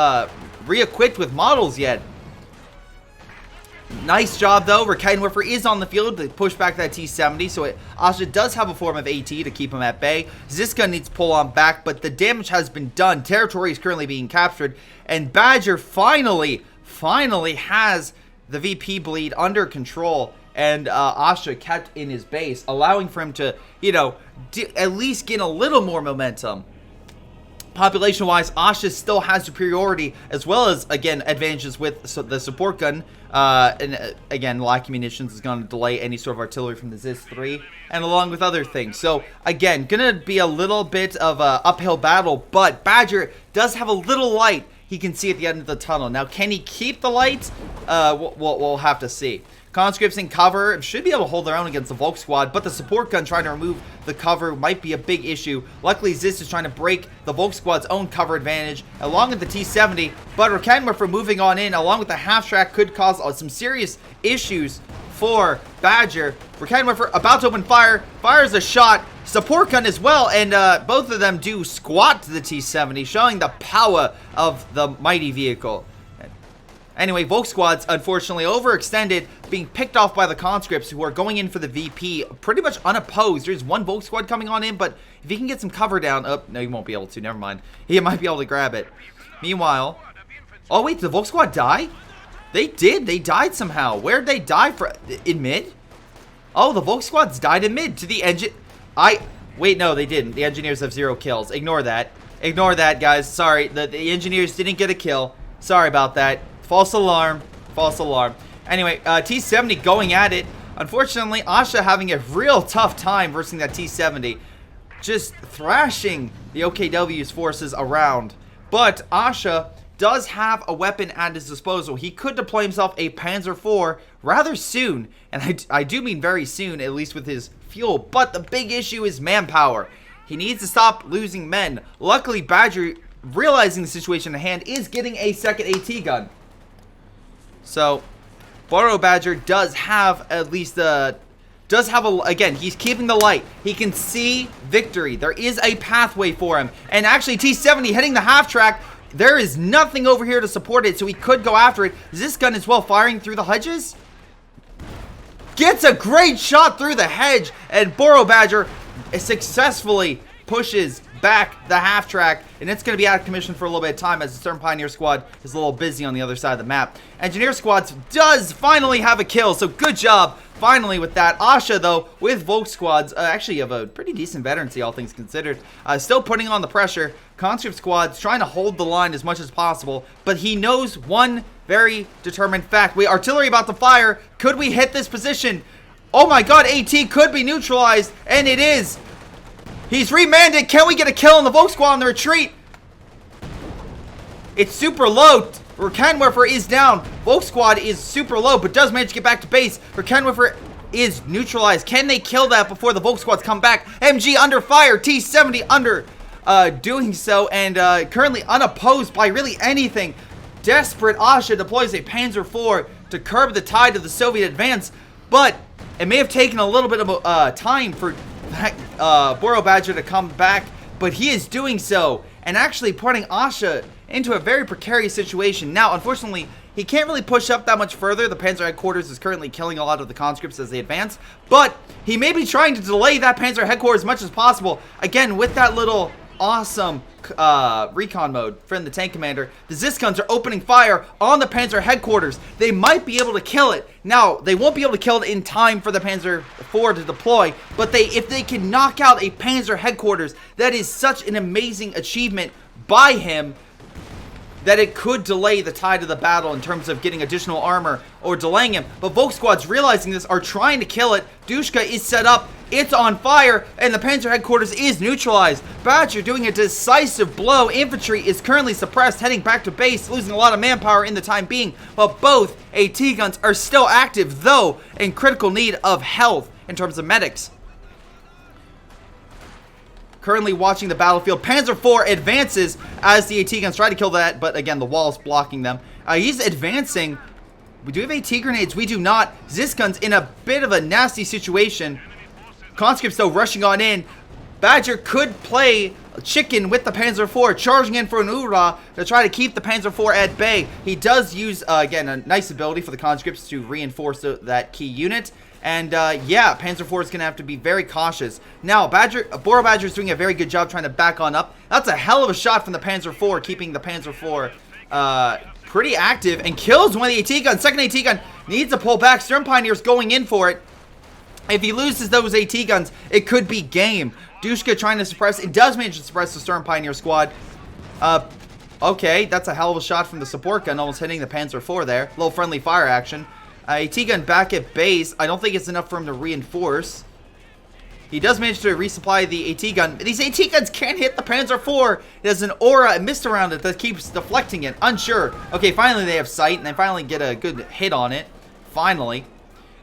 A: re-equipped with models yet. Nice job, though. Raketenwerfer is on the field to push back that T-70, so Asha does have a form of AT to keep him at bay. Ziska needs to pull on back, but the damage has been done. Territory is currently being captured, and Badger finally has the VP bleed under control, and Asha kept in his base, allowing for him to, you know, at least gain a little more momentum. Population-wise, Asha still has superiority, as well as, again, advantages with the support gun. And again, lack munitions is going to delay any sort of artillery from the ZIS-3, and along with other things. So, again, going to be a little bit of an uphill battle, but Badger does have a little light he can see at the end of the tunnel. Now, can he keep the light? We'll have to see. Conscripts in cover should be able to hold their own against the Volk squad, but the support gun trying to remove the cover might be a big issue. Luckily, Zis is trying to break the Volk squad's own cover advantage, along with the T-70, but Raketenwerfer moving on in, along with the half-track, could cause some serious issues for Badger. Raketenwerfer about to open fire, fires a shot, support gun as well, and both of them do squat to the T-70, showing the power of the mighty vehicle. Anyway, Volk squads, unfortunately, overextended, being picked off by the conscripts who are going in for the VP pretty much unopposed. There's one Volk squad coming on in, but if he can get some cover down... Oh, no, he won't be able to. Never mind. He might be able to grab it. Meanwhile... Oh, wait, did the Volk squad die? They did. They died somehow. Where'd they die from? In mid? Oh, the Volk squads died in mid to the engine... Wait, no, they didn't. The engineers have 0 kills. Ignore that. Ignore that, guys. Sorry, the engineers didn't get a kill. Sorry about that. False alarm. False alarm. Anyway, T-70 going at it. Unfortunately, Asha having a real tough time versus that T-70. Just thrashing the OKW's forces around. But Asha does have a weapon at his disposal. He could deploy himself a Panzer IV rather soon. And I do mean very soon, at least with his fuel. But the big issue is manpower. He needs to stop losing men. Luckily, Badger, realizing the situation at hand, is getting a second AT gun. So, Borobadger does have at least again, he's keeping the light. He can see victory. There is a pathway for him. And actually, T-70 hitting the half-track. There is nothing over here to support it, so he could go after it. Is this gun as well firing through the hedges? Gets a great shot through the hedge, and Borobadger successfully pushes back the half-track, and it's going to be out of commission for a little bit of time as the Stern Pioneer squad is a little busy on the other side of the map. Engineer squads does finally have a kill, so good job finally with that. Asha, though, with Volk squads, actually have a pretty decent veterancy, all things considered. Still putting on the pressure. Conscript squads trying to hold the line as much as possible, but he knows one very determined fact. Artillery about to fire. Could we hit this position? Oh my god, AT could be neutralized, and it is. He's remanded. Can we get a kill on the Volk squad on the retreat? It's super low. Raketenwerfer is down. Volk squad is super low, but does manage to get back to base. Raketenwerfer is neutralized. Can they kill that before the Volk squads come back? MG under fire. T-70 under doing so, and currently unopposed by really anything. Desperate Asha deploys a Panzer IV to curb the tide of the Soviet advance, but it may have taken a little bit of time for Borobadger to come back, but he is doing so and actually putting Asha into a very precarious situation. Now, unfortunately, he can't really push up that much further. The Panzer headquarters is currently killing a lot of the conscripts as they advance, but he may be trying to delay that Panzer headquarters as much as possible. Again, with that little awesome recon mode from the tank commander. The Ziskuns are opening fire on the Panzer headquarters. They might be able to kill it. Now, they won't be able to kill it in time for the Panzer IV to deploy, but if they can knock out a Panzer headquarters, that is such an amazing achievement by him that it could delay the tide of the battle in terms of getting additional armor or delaying him. But Volksquads, realizing this, are trying to kill it. Dushka is set up. It's on fire, and the Panzer headquarters is neutralized. Badger doing a decisive blow. Infantry is currently suppressed, heading back to base, losing a lot of manpower in the time being. But both AT guns are still active, though in critical need of health in terms of medics. Currently watching the battlefield. Panzer IV advances as the AT guns try to kill that, but again, the wall's blocking them. He's advancing. We do have AT grenades. We do not. Ziskuns in a bit of a nasty situation. Conscripts, though, rushing on in. Badger could play chicken with the Panzer IV, charging in for an Ura to try to keep the Panzer IV at bay. He does use, again, a nice ability for the conscripts to reinforce that key unit. And, yeah, Panzer IV is going to have to be very cautious. Now, Borobadger is doing a very good job trying to back on up. That's a hell of a shot from the Panzer IV, keeping the Panzer IV pretty active, and kills one of the AT guns. Second AT gun needs to pull back. Sturm Pioneer's going in for it. If he loses those AT guns, it could be game. Dushka trying to suppress. It does manage to suppress the Sturm Pioneer squad. Okay, that's a hell of a shot from the support gun, almost hitting the Panzer IV there. A little friendly fire action. AT gun back at base. I don't think it's enough for him to reinforce. He does manage to resupply the AT gun. These AT guns can't hit the Panzer IV. There's an aura, a mist around it that keeps deflecting it. Unsure. Okay, finally they have sight, and they finally get a good hit on it. Finally.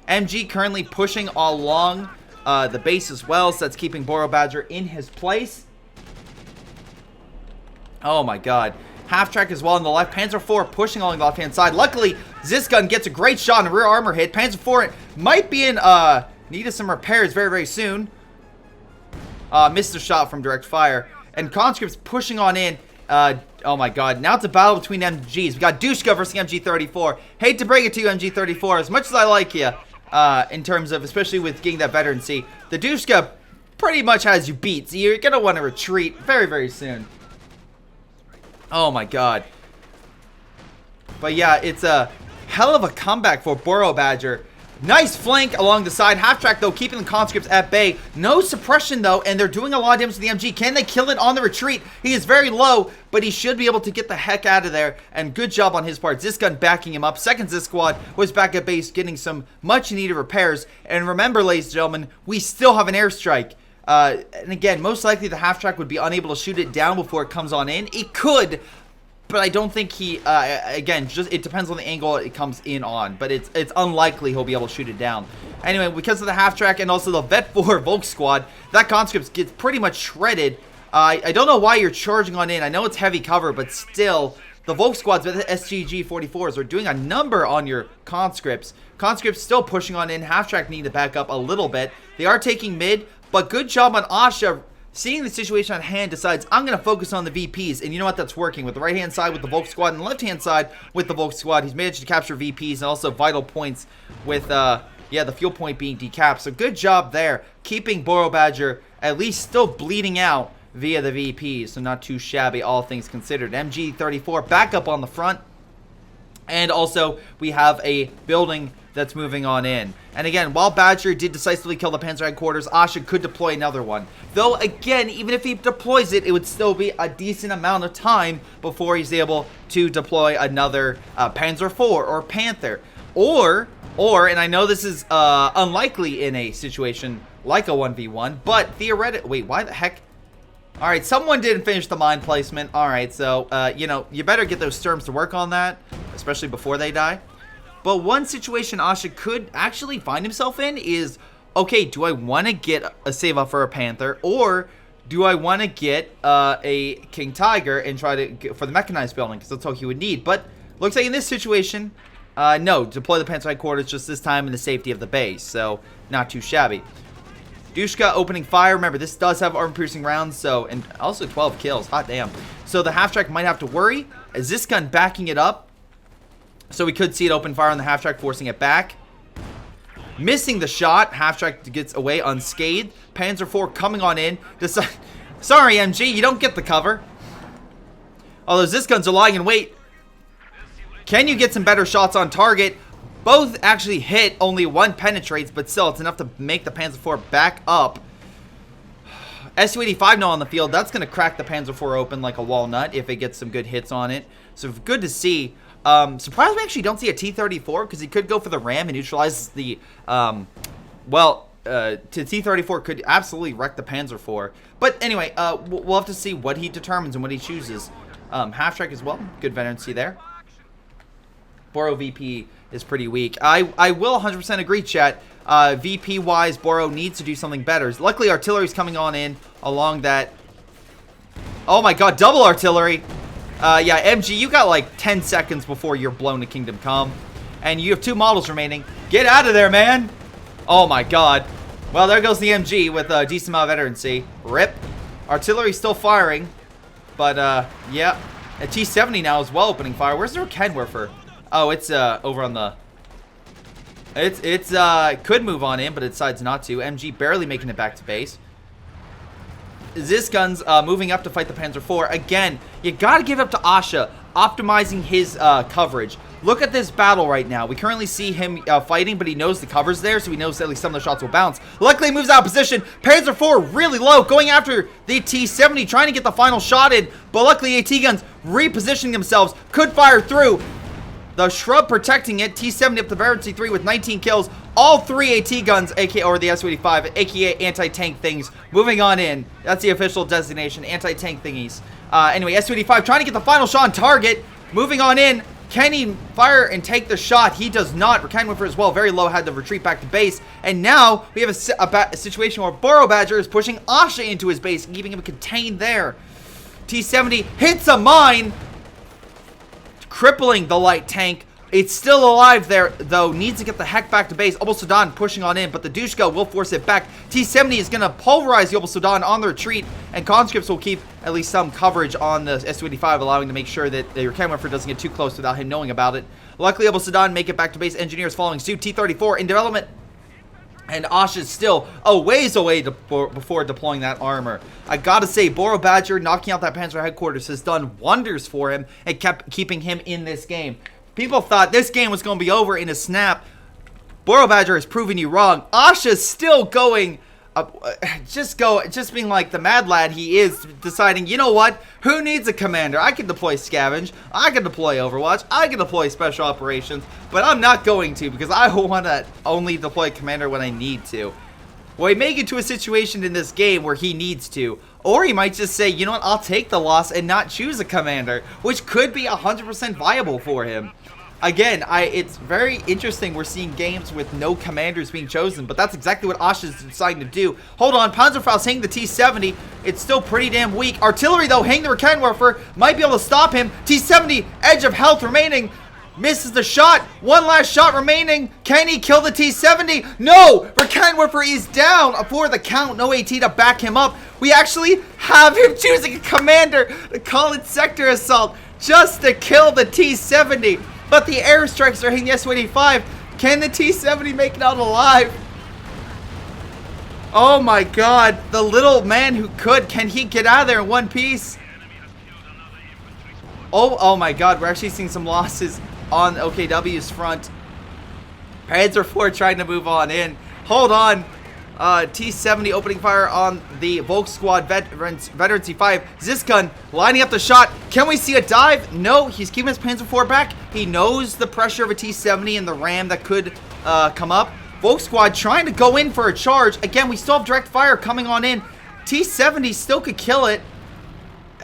A: MG currently pushing along the base as well, so that's keeping Borobadger in his place. Oh my god. Half track as well on the left. Panzer IV pushing along the left-hand side. Luckily, Zisgun gets a great shot on a rear armor hit. Panzer IV might be in need of some repairs very, very soon. Missed a shot from direct fire. And conscripts pushing on in. Oh my god. Now it's a battle between MGs. We got Dushka versus MG34. Hate to break it to you, MG34. As much as I like you, in terms of, especially with getting that veterancy, the Dushka pretty much has you beat. So you're going to want to retreat very, very soon. Oh my god. But yeah, it's a hell of a comeback for Borobadger. Nice flank along the side. Half track, though, keeping the conscripts at bay. No suppression, though, and they're doing a lot of damage to the MG. Can they kill it on the retreat? He is very low, but he should be able to get the heck out of there. And good job on his part. Zisgun backing him up. Second Zis squad was back at base, getting some much needed repairs. And remember, ladies and gentlemen, we still have an airstrike. And again, most likely the half track would be unable to shoot it down before it comes on in. It could, but I don't think he, again, just it depends on the angle it comes in on. But it's unlikely he'll be able to shoot it down. Anyway, because of the half track and also the Vet 4 Volk squad, that conscript gets pretty much shredded. I don't know why you're charging on in. I know it's heavy cover, but still, the Volk squads with the SGG 44s are doing a number on your conscripts. Conscripts still pushing on in. Half track need to back up a little bit. They are taking mid. But good job on Asha, seeing the situation at hand, decides, I'm going to focus on the VPs. And you know what? That's working. With the right-hand side with the Volk squad and the left-hand side with the Volk squad, he's managed to capture VPs and also vital points with, the fuel point being decapped. So good job there, keeping Borobadger at least still bleeding out via the VPs. So not too shabby, all things considered. MG34 back up on the front. And also, we have a building that's moving on in. And again, while Badger did decisively kill the Panzer headquarters, Asha could deploy another one. Though, again, even if he deploys it, it would still be a decent amount of time before he's able to deploy another Panzer IV or Panther. Or, and I know this is unlikely in a situation like a 1v1, but theoretically, wait, why the heck? Alright, someone didn't finish the mine placement. Alright, so, you know, you better get those Sturms to work on that, especially before they die. But one situation Asha could actually find himself in is, okay, do I want to get a save up for a Panther, or do I want to get a King Tiger and try to get for the mechanized building, because that's all he would need. But looks like in this situation, no, deploy the Panzer headquarters just this time in the safety of the base, so not too shabby. Dushka opening fire. Remember, this does have armor-piercing rounds, so, and also 12 kills. Hot damn. So the half-track might have to worry. Is this gun backing it up? So we could see it open fire on the half-track, forcing it back. Missing the shot. Half-track gets away unscathed. Panzer IV coming on in. Sorry, MG, you don't get the cover. Although this guns are lying in wait. Can you get some better shots on target? Both actually hit, only one penetrates, but still, it's enough to make the Panzer IV back up. Su-85 now on the field. That's going to crack the Panzer IV open like a walnut if it gets some good hits on it. So good to see. Surprised we actually don't see a T-34 because he could go for the ram and neutralize the, T-34 could absolutely wreck the Panzer IV. But anyway, we'll have to see what he determines and what he chooses. Half-track as well. Good veterancy there. Boro VP is pretty weak. I will 100% agree, chat. VP-wise, Boro needs to do something better. Luckily, artillery's coming on in along that. Oh my god, double artillery. Yeah, MG, you got like 10 seconds before you're blown to Kingdom Come. And you have 2 models remaining. Get out of there, man. Oh my god. Well, there goes the MG with a decent amount of veterancy. RIP. Artillery's still firing. But, yeah. A T-70 now as well opening fire. Where's the Kennwerfer? Oh, it's over on the... It's could move on in, but it decides not to. MG barely making it back to base. This gun's moving up to fight the Panzer IV. Again, you gotta give up to Asha, optimizing his coverage. Look at this battle right now. We currently see him fighting, but he knows the cover's there, so he knows at least some of the shots will bounce. Luckily, he moves out of position. Panzer IV really low, going after the T-70, trying to get the final shot in, but luckily AT guns repositioning themselves, could fire through. The Shrub protecting it. T-70 up to veterancy 3 with 19 kills. All 3 AT guns, aka or the Su-85, aka anti-tank things, moving on in. That's the official designation, anti-tank thingies. Anyway, Su-85 trying to get the final shot on target. Moving on in. Can he fire and take the shot? He does not. Kennwerfer as well, very low, had to retreat back to base. And now we have a situation where Borobadger is pushing Asha into his base, keeping him contained there. T-70 hits a mine, crippling the light tank. It's still alive there, though. Needs to get the heck back to base. Obel Sudan pushing on in, but the Dushka will force it back. T-70 is going to pulverize the Obel Sudan on the retreat, and conscripts will keep at least some coverage on the Su-85, allowing to make sure that your Kennwerfer doesn't get too close without him knowing about it. Luckily, Obel Sudan make it back to base. Engineers following suit. T-34 in development. And Asha is still a ways away before deploying that armor. I gotta say, Borobadger knocking out that Panzer headquarters has done wonders for him and kept keeping him in this game. People thought this game was going to be over in a snap. Borobadger has proven you wrong. Asha's still going, just being like the mad lad he is, deciding, you know what? Who needs a commander? I can deploy Scavenge, I can deploy Overwatch, I can deploy Special Operations, but I'm not going to because I want to only deploy commander when I need to. Well, he may get to a situation in this game where he needs to. Or he might just say, you know what, I'll take the loss and not choose a commander, which could be 100% viable for him. Again, it's very interesting we're seeing games with no commanders being chosen, but that's exactly what Asha is deciding to do. Hold on, Panzerfaust hitting the T-70. It's still pretty damn weak. Artillery, though, hitting the Kennwerfer, might be able to stop him. T-70, edge of health remaining. Misses the shot. One last shot remaining. Can he kill the T-70? No! Kennwerfer is down for the count. No AT to back him up. We actually have him choosing a commander to call it Sector Assault just to kill the T-70. But the airstrikes are hitting the Su-85. Can the T-70 make it out alive? Oh my god. The little man who could. Can he get out of there in one piece? Oh my god. We're actually seeing some losses on OKW's front. Panzer IV trying to move on in. Hold on. T-70 opening fire on the Volk Squad Veterancy 5. Zisgun lining up the shot. Can we see a dive? No, he's keeping his Panzer IV back. He knows the pressure of a T-70 and the ram that could come up. Volk Squad trying to go in for a charge. Again, we still have direct fire coming on in. T-70 still could kill it.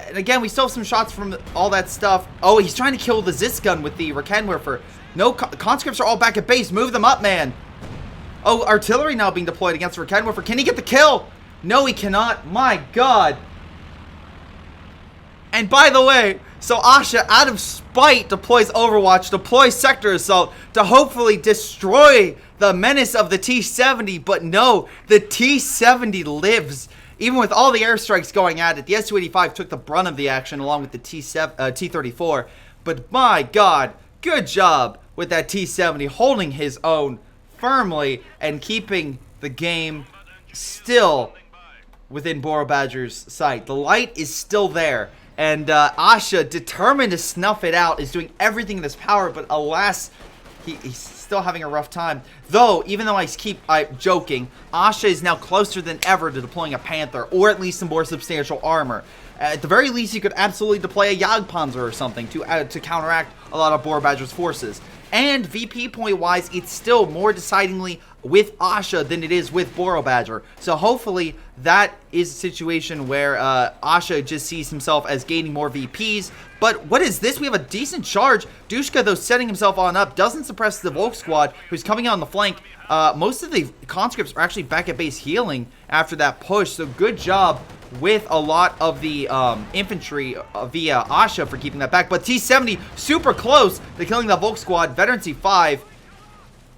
A: And again, we still have some shots from all that stuff. Oh, he's trying to kill the Zisgun with the Kennwerfer. No, conscripts are all back at base. Move them up, man. Oh, artillery now being deployed against Kennwerfer. Can he get the kill? No, he cannot. My god. And by the way, so Asha, out of spite, deploys Overwatch, deploys Sector Assault to hopefully destroy the menace of the T-70. But no, the T-70 lives. Even with all the airstrikes going at it, the Su-85 took the brunt of the action along with the T-34. But my god, good job with that T-70 holding his own firmly and keeping the game still within Borobadger's sight. The light is still there. And Asha, determined to snuff it out, is doing everything in his power. But alas, he's still having a rough time. Though, even though I'm joking, Asha is now closer than ever to deploying a Panther, or at least some more substantial armor. At the very least, you could absolutely deploy a Jagdpanzer or something to counteract a lot of Borobadger's forces. And VP point-wise, it's still more decidingly with Asha than it is with Borobadger. So hopefully that is a situation where Asha just sees himself as gaining more VPs. But what is this? We have a decent charge. Dushka, though, setting himself on up, doesn't suppress the Volk squad, who's coming out on the flank. Most of the conscripts are actually back at base healing after that push. So good job with a lot of the infantry via Asha for keeping that back. But T-70 super close to killing the Volk squad. Veteran T5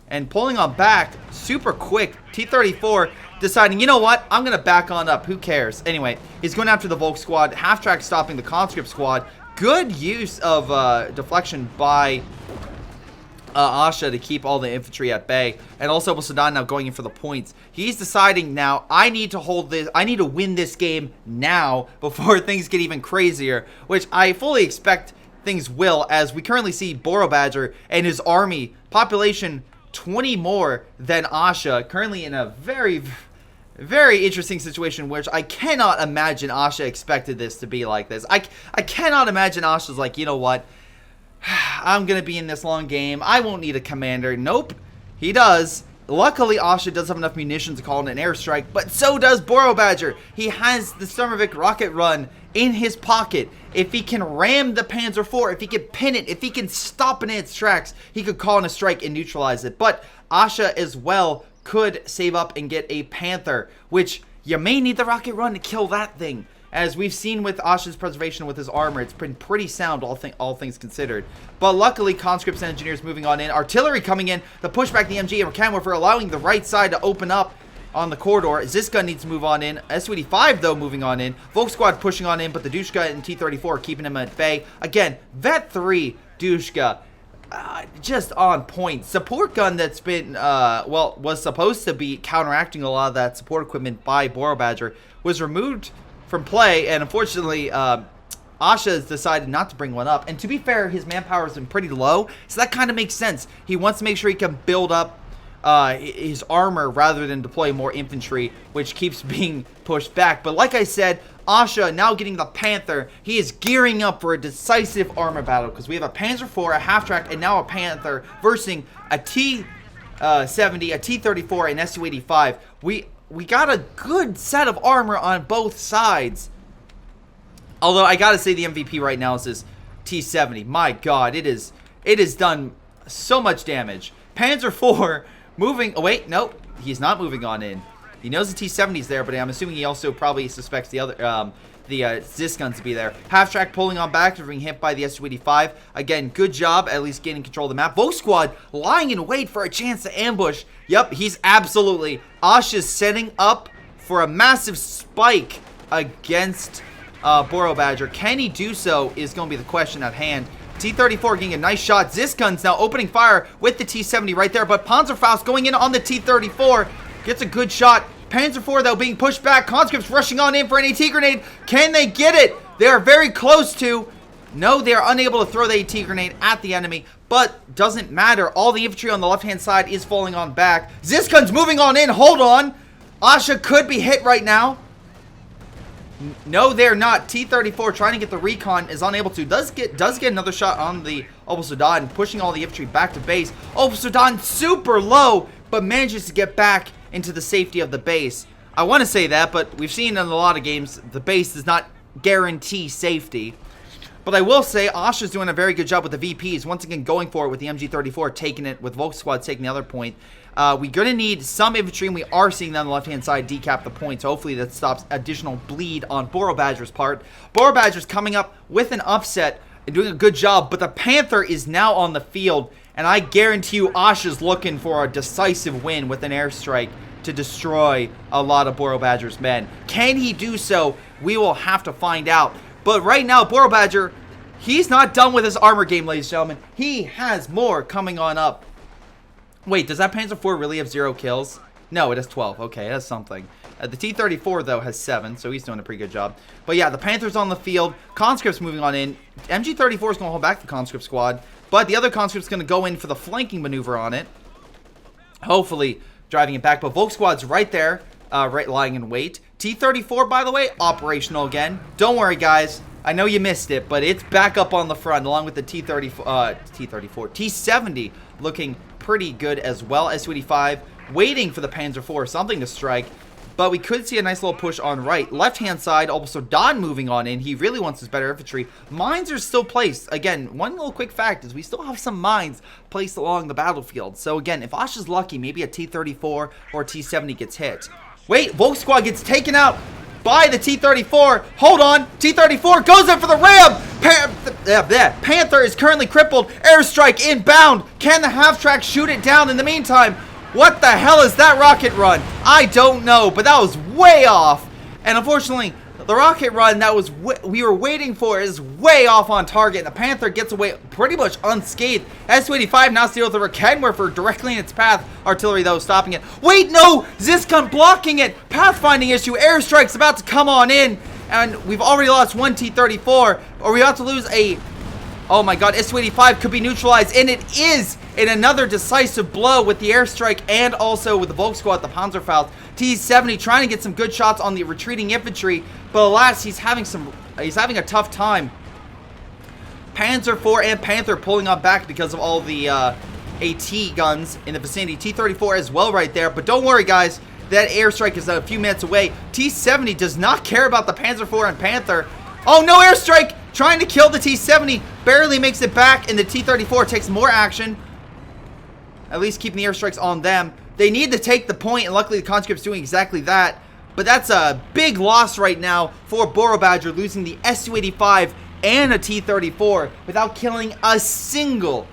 A: and pulling on back super quick. T-34 deciding, you know what, I'm going to back on up. Who cares? Anyway, he's going after the Volk squad. Half-track stopping the conscript squad. Good use of deflection by Asha to keep all the infantry at bay. And also Sldered now going in for the points. He's deciding now, I need to hold this, I need to win this game now before things get even crazier, which I fully expect things will, as we currently see Borobadger and his army, population 20 more than Asha, currently in a very, very interesting situation, which I cannot imagine Asha expected this to be like this. I cannot imagine Asha's like, you know what, I'm going to be in this long game. I won't need a commander. Nope, he does. Luckily, Asha does have enough munitions to call in an airstrike, but so does Borobadger. He has the Sturmovik rocket run in his pocket. If he can ram the Panzer IV, if he can pin it, if he can stop it in its tracks, he could call in a strike and neutralize it. But Asha as well could save up and get a Panther, which you may need the rocket run to kill that thing. As we've seen with Asha's preservation with his armor, it's been pretty sound, all things considered. But luckily, conscripts and engineers moving on in. Artillery coming in, the pushback the MG and Camera for allowing the right side to open up on the corridor. Ziska needs to move on in. Su-85, though, moving on in. Volk squad pushing on in, but the Dushka and T-34 are keeping him at bay. Again, Vet 3 Dushka. Just on point. Support gun that's been, well, was supposed to be counteracting a lot of that support equipment by Borobadger was removed from play, and unfortunately, Asha has decided not to bring one up. And to be fair, his manpower has been pretty low, so that kind of makes sense. He wants to make sure he can build up his armor rather than deploy more infantry, which keeps being pushed back. But like I said, Asha now getting the Panther. He is gearing up for a decisive armor battle because we have a Panzer IV, a half-track, and now a Panther versus a T-70, a T-34, and Su-85. We got a good set of armor on both sides. Although I gotta say the MVP right now is this T-70. My God, it is done so much damage. Panzer IV moving. Oh wait, nope, he's not moving on in. He knows the T-70's there, but I'm assuming he also probably suspects the other Zis guns to be there. Half-track pulling on back, being hit by the Su-85. Again, good job at least gaining control of the map. Volk squad lying in wait for a chance to ambush. Yep, he's absolutely. Asha's setting up for a massive spike against Borobadger. Can he do so is going to be the question at hand. T-34 getting a nice shot. Zis guns now opening fire with the T-70 right there, but Panzerfaust going in on the T-34. Gets a good shot. Panzer IV, though, being pushed back. Conscripts rushing on in for an AT grenade. Can they get it? They are very close to. No, they are unable to throw the AT grenade at the enemy, but doesn't matter. All the infantry on the left-hand side is falling on back. Ziskun's moving on in. Hold on. Asha could be hit right now. No, they're not. T-34 trying to get the recon is unable to. Does get another shot on the Sldered, pushing all the infantry back to base. Sldered super low, but manages to get back into the safety of the base. I want to say that, but we've seen in a lot of games the base does not guarantee safety. But I will say Asha's doing a very good job with the VPs. Once again, going for it with the MG34, taking it with Volk squad taking the other point. We're going to need some infantry, and we are seeing that on the left-hand side decap the point. So hopefully that stops additional bleed on Borobadger's part. Borobadger's coming up with an upset and doing a good job, but the Panther is now on the field. And I guarantee you Asha's looking for a decisive win with an airstrike to destroy a lot of Borobadger's men. Can he do so? We will have to find out. But right now, Borobadger, he's not done with his armor game, ladies and gentlemen. He has more coming on up. Wait, does that Panzer IV really have 0 kills? No, it has 12. Okay, that's something. The T-34, though, has 7, so he's doing a pretty good job. But yeah, the Panther's on the field. Conscript's moving on in. MG-34 is going to hold back the Conscript squad, but the other Conscript's going to go in for the flanking maneuver on it. Hopefully driving it back, but Volk squad's right there, right lying in wait. T-34, by the way, operational again. Don't worry, guys. I know you missed it, but it's back up on the front, along with the T-70 looking pretty good as well. S-285 waiting for the Panzer IV or something to strike, but we could see a nice little push on right. Left-hand side, also Don moving on in. He really wants his better infantry. Mines are still placed. Again, one little quick fact is we still have some mines placed along the battlefield. So again, if Asha's lucky, maybe a T-34 or a T-70 gets hit. Wait, Volk squad gets taken out by the T-34. Hold on. T-34 goes in for the ram. Panther is currently crippled. Airstrike inbound. Can the half-track shoot it down in the meantime? What the hell is that rocket run? I don't know, but that was way off. And unfortunately, the rocket run that we were waiting for is way off on target. And the Panther gets away pretty much unscathed. S-285 now steals the Rakenwerfer directly in its path. Artillery, though, stopping it. Wait, no! Ziscon blocking it! Pathfinding issue. Airstrike's about to come on in. And we've already lost one T-34. Or we about to lose a... Oh my god, S-285 could be neutralized, and it is in another decisive blow with the airstrike and also with the Volk squad, the Panzerfaust. T-70 trying to get some good shots on the retreating infantry, but alas, he's having a tough time. Panzer IV and Panther pulling up back because of all the AT guns in the vicinity. T-34 as well right there, but don't worry, guys. That airstrike is a few minutes away. T-70 does not care about the Panzer IV and Panther. Oh, no airstrike! Trying to kill the T-70, barely makes it back, and the T-34 takes more action. At least keeping the airstrikes on them. They need to take the point, and luckily the conscript's doing exactly that. But that's a big loss right now for Borobadger, losing the S-285 and a T-34 without killing a single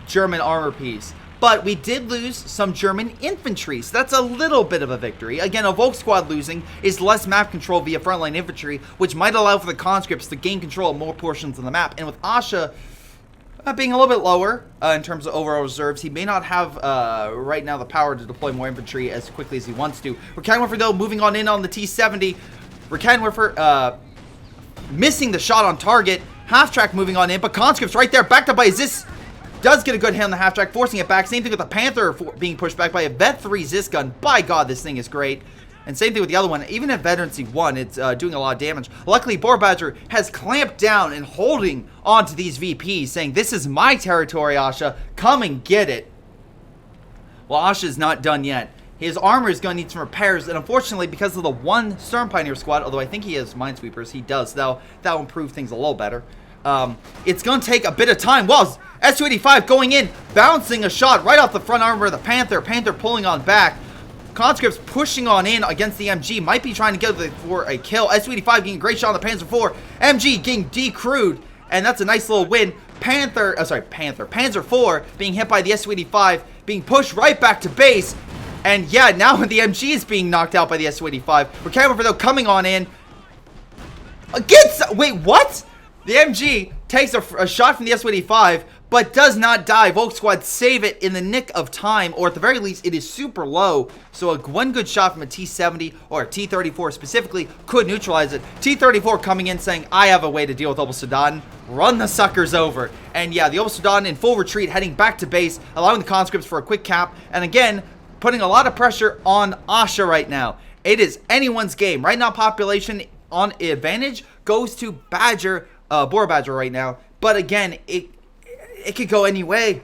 A: German armor piece. But we did lose some German infantry, so that's a little bit of a victory. Again, a Volk squad losing is less map control via frontline infantry, which might allow for the conscripts to gain control of more portions of the map. And with Asha being a little bit lower in terms of overall reserves, he may not have right now the power to deploy more infantry as quickly as he wants to. Rakenwerfer, though, moving on in on the T-70. Rakenwerfer missing the shot on target. Half-track moving on in, but conscripts right there, backed up by Zis. Does get a good hit on the half-track, forcing it back. Same thing with the Panther being pushed back by a Vet 3 Zis gun. By God, this thing is great. And same thing with the other one. Even at Veterancy 1, it's doing a lot of damage. Luckily, Borobadger has clamped down and holding onto these VPs, saying, "This is my territory, Asha. Come and get it." Well, Asha's not done yet. His armor is going to need some repairs, and unfortunately, because of the one Storm Pioneer squad, although I think he has Minesweepers, he does. That'll improve things a little better. It's going to take a bit of time. Well, S-285 going in, bouncing a shot right off the front armor of the Panther. Panther pulling on back. Conscripts pushing on in against the MG. Might be trying to get for a kill. S-285 getting a great shot on the Panzer IV. MG getting decrewed. And that's a nice little win. Panzer IV being hit by the S-285. Being pushed right back to base. And yeah, now the MG is being knocked out by the S-285. Rakenwerfer, though, coming on in. Wait, what? The MG takes a shot from the S-285, but does not die. Volk squad save it in the nick of time, or at the very least, it is super low. So one good shot from a T-70 or a T-34 specifically could neutralize it. T-34 coming in saying, "I have a way to deal with Oberstdorf. Run the suckers over." And yeah, the Oberstdorf in full retreat, heading back to base, allowing the conscripts for a quick cap. And again, putting a lot of pressure on Asha right now. It is anyone's game. Right now, population on advantage goes to Borobadger right now. But again, it could go any way.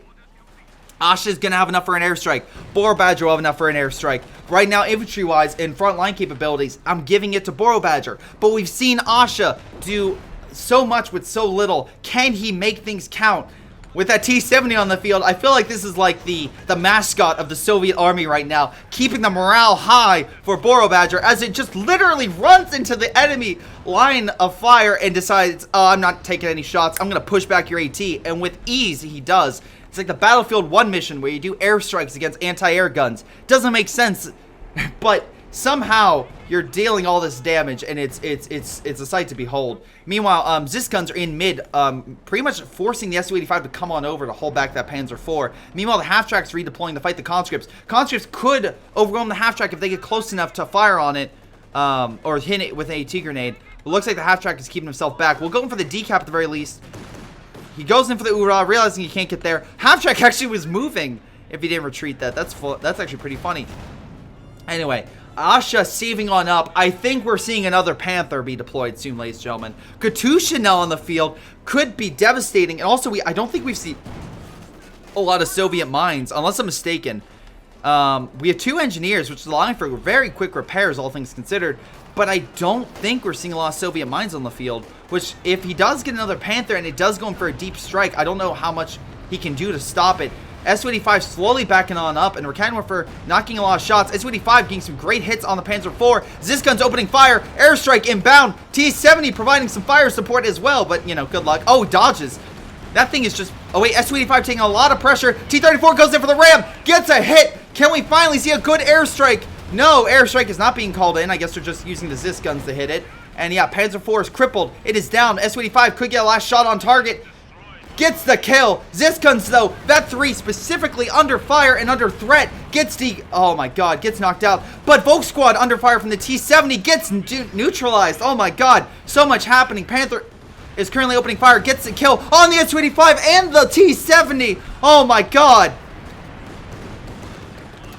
A: Asha's going to have enough for an airstrike. Borobadger will have enough for an airstrike. Right now, infantry-wise and frontline capabilities, I'm giving it to Borobadger. But we've seen Asha do so much with so little. Can he make things count? With that T-70 on the field, I feel like this is like the mascot of the Soviet army right now, keeping the morale high for Borobadger as it just literally runs into the enemy line of fire and decides, "Oh, I'm not taking any shots. I'm going to push back your AT." And with ease, he does. It's like the Battlefield 1 mission where you do airstrikes against anti-air guns. Doesn't make sense, but somehow you're dealing all this damage, and it's a sight to behold. Meanwhile, Zis guns are in mid, pretty much forcing the Su-85 to come on over to hold back that Panzer IV. Meanwhile, the half-track's redeploying to fight the conscripts. Conscripts could overwhelm the half-track if they get close enough to fire on it, or hit it with an AT grenade. It looks like the half-track is keeping himself back. We'll go in for the decap at the very least. He goes in for the Ura, realizing he can't get there. Half-track actually was moving if he didn't retreat that. That's actually pretty funny. Anyway, Asha saving on up. I think we're seeing another Panther be deployed soon, ladies and gentlemen. Katusha now on the field could be devastating. And also, I don't think we've seen a lot of Soviet mines, unless I'm mistaken. We have 2 engineers, which is allowing for very quick repairs, all things considered. But I don't think we're seeing a lot of Soviet mines on the field, which if he does get another Panther and it does go in for a deep strike, I don't know how much he can do to stop it. Su-85 slowly backing on up, and Rakanwarfer knocking a lot of shots. Su-85 getting some great hits on the Panzer IV. Zisgun's opening fire. Airstrike inbound. T-70 providing some fire support as well, but, you know, good luck. Oh, dodges. That thing is just... Oh, wait, Su-85 taking a lot of pressure. T-34 goes in for the ram. Gets a hit. Can we finally see a good airstrike? No, airstrike is not being called in. I guess they're just using the Zis guns to hit it. And, yeah, Panzer IV is crippled. It is down. Su-85 could get a last shot on target. Gets the kill. Zisguns, though, that 3 specifically under fire and under threat, gets oh my god, gets knocked out. But Volksquad under fire from the T-70 gets neutralized. Oh my god, so much happening. Panther is currently opening fire, gets the kill on the Su-85 and the T-70. Oh my god.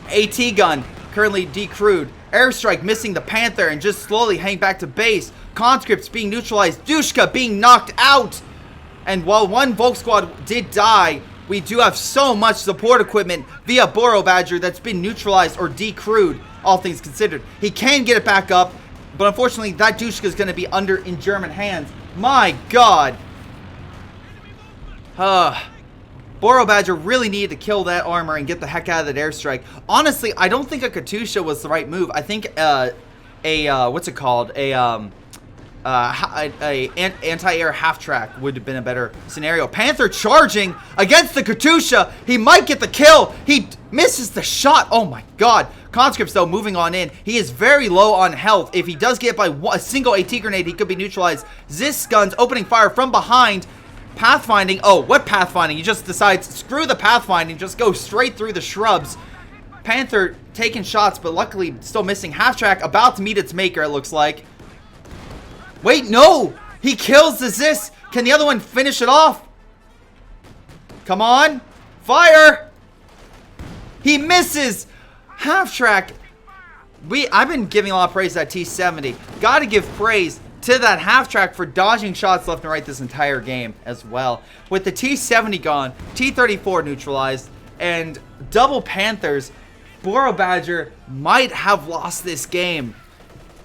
A: AT gun currently decrewed. Airstrike missing the Panther and just slowly hang back to base. Conscripts being neutralized. Dushka being knocked out. And while one Volksquad did die, we do have so much support equipment via Borobadger that's been neutralized or decrewed, all things considered. He can get it back up, but unfortunately that Dushka is going to be in German hands. My god. Borobadger really needed to kill that armor and get the heck out of that airstrike. Honestly, I don't think a Katusha was the right move. I think what's it called? Anti-air half-track would have been a better scenario. Panther charging against the Katusha. He might get the kill. He misses the shot. Oh my god. Conscripts, though, moving on in. He is very low on health. If he does get by a single AT grenade, he could be neutralized. Zis guns opening fire from behind. Pathfinding. Oh, what pathfinding? He just decides, screw the pathfinding, just go straight through the shrubs. Panther taking shots, but luckily still missing. Half-track about to meet its maker, it looks like. Wait, no! He kills the Zis! Can the other one finish it off? Come on! Fire! He misses! Half-track. I've been giving a lot of praise to that T-70. Gotta give praise to that half-track for dodging shots left and right this entire game as well. With the T-70 gone, T-34 neutralized, and double Panthers, Borobadger might have lost this game.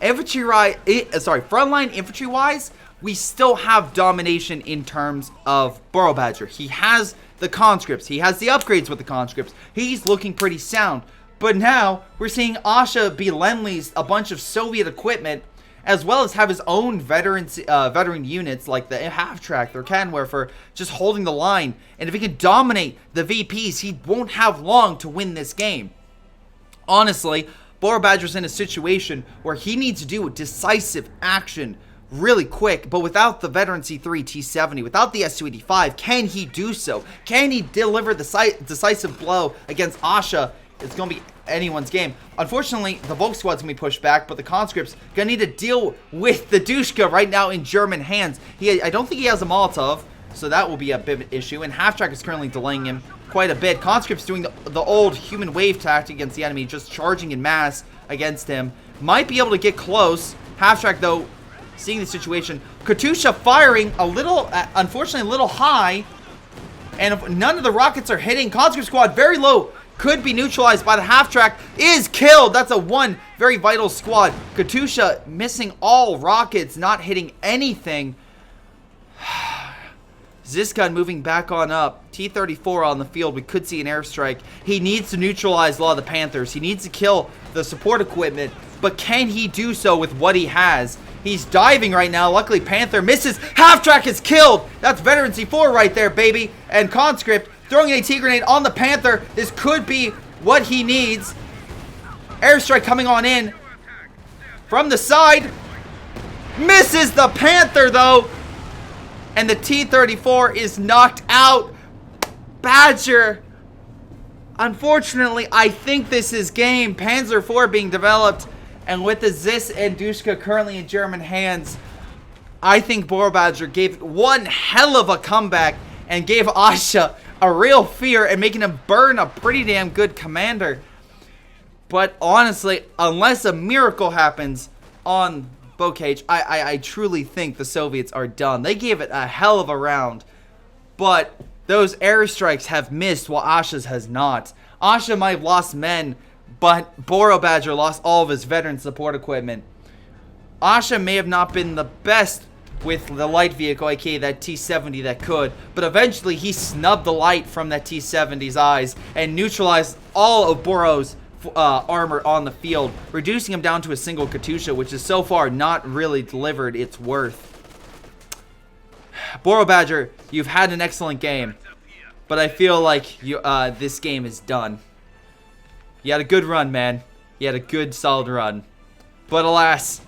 A: Frontline infantry-wise, we still have domination in terms of Borobadger. He has the conscripts. He has the upgrades with the conscripts. He's looking pretty sound. But now, we're seeing Asha be Lend-Leased a bunch of Soviet equipment, as well as have his own veteran units, like the half-track, their Canwerfer, just holding the line. And if he can dominate the VPs, he won't have long to win this game. Honestly, Borobadger's in a situation where he needs to do decisive action really quick, but without the veteran C3 T-70, without the Su-85, can he do so? Can he deliver the decisive blow against Asha? It's going to be anyone's game. Unfortunately, the Volksquad's going to be pushed back, but the conscripts going to need to deal with the Dushka right now in German hands. I don't think he has a Molotov, so that will be a bit of an issue, and half-track is currently delaying him quite a bit. Conscripts doing the old human wave tactic against the enemy, just charging in mass against him. Might be able to get close. Half-track, though, seeing the situation. Katusha firing a little, unfortunately, a little high. And if none of the rockets are hitting, Conscript Squad very low. Could be neutralized by the half-track. Is killed. That's a one very vital squad. Katusha missing all rockets, not hitting anything. Zisgun moving back on up. T-34 on the field. We could see an airstrike. He needs to neutralize a lot of the Panthers. He needs to kill the support equipment. But can he do so with what he has? He's diving right now. Luckily, Panther misses. Half-track is killed. That's veteran C4 right there, baby. And Conscript throwing an AT grenade on the Panther. This could be what he needs. Airstrike coming on in. from the side. Misses the Panther, though. And the T-34 is knocked out. Badger. Unfortunately, I think this is game. Panzer IV being developed. And with the Zis and Dushka currently in German hands, I think Borobadger gave one hell of a comeback and gave Asha a real fear and making him burn a pretty damn good commander. But honestly, unless a miracle happens on Bocage, I truly think the Soviets are done. They gave it a hell of a round, but those airstrikes have missed while Asha's has not. Asha might have lost men, but Borobadger lost all of his veteran support equipment. Asha may have not been the best with the light vehicle, aka that T-70 that could, but eventually he snubbed the light from that T-70's eyes and neutralized all of Boro's armor on the field, reducing him down to a single Katyusha, which is so far not really delivered its worth. Borobadger, you've had an excellent game, but I feel like this game is done. You had a good run, man. You had a good, solid run. But alas,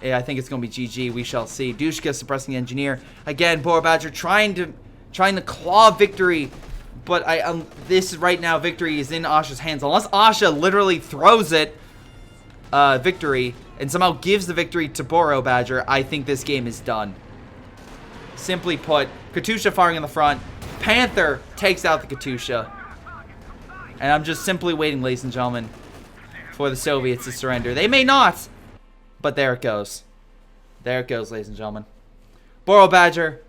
A: yeah, I think it's going to be GG. We shall see. Dushka suppressing the engineer. Again, Borobadger trying to claw victory. But this right now, victory is in Asha's hands. Unless Asha literally throws it, victory, and somehow gives the victory to Borobadger, I think this game is done. Simply put, Katyusha firing in the front. Panther takes out the Katyusha. And I'm just simply waiting, ladies and gentlemen, for the Soviets to surrender. They may not, but there it goes. There it goes, ladies and gentlemen. Borobadger,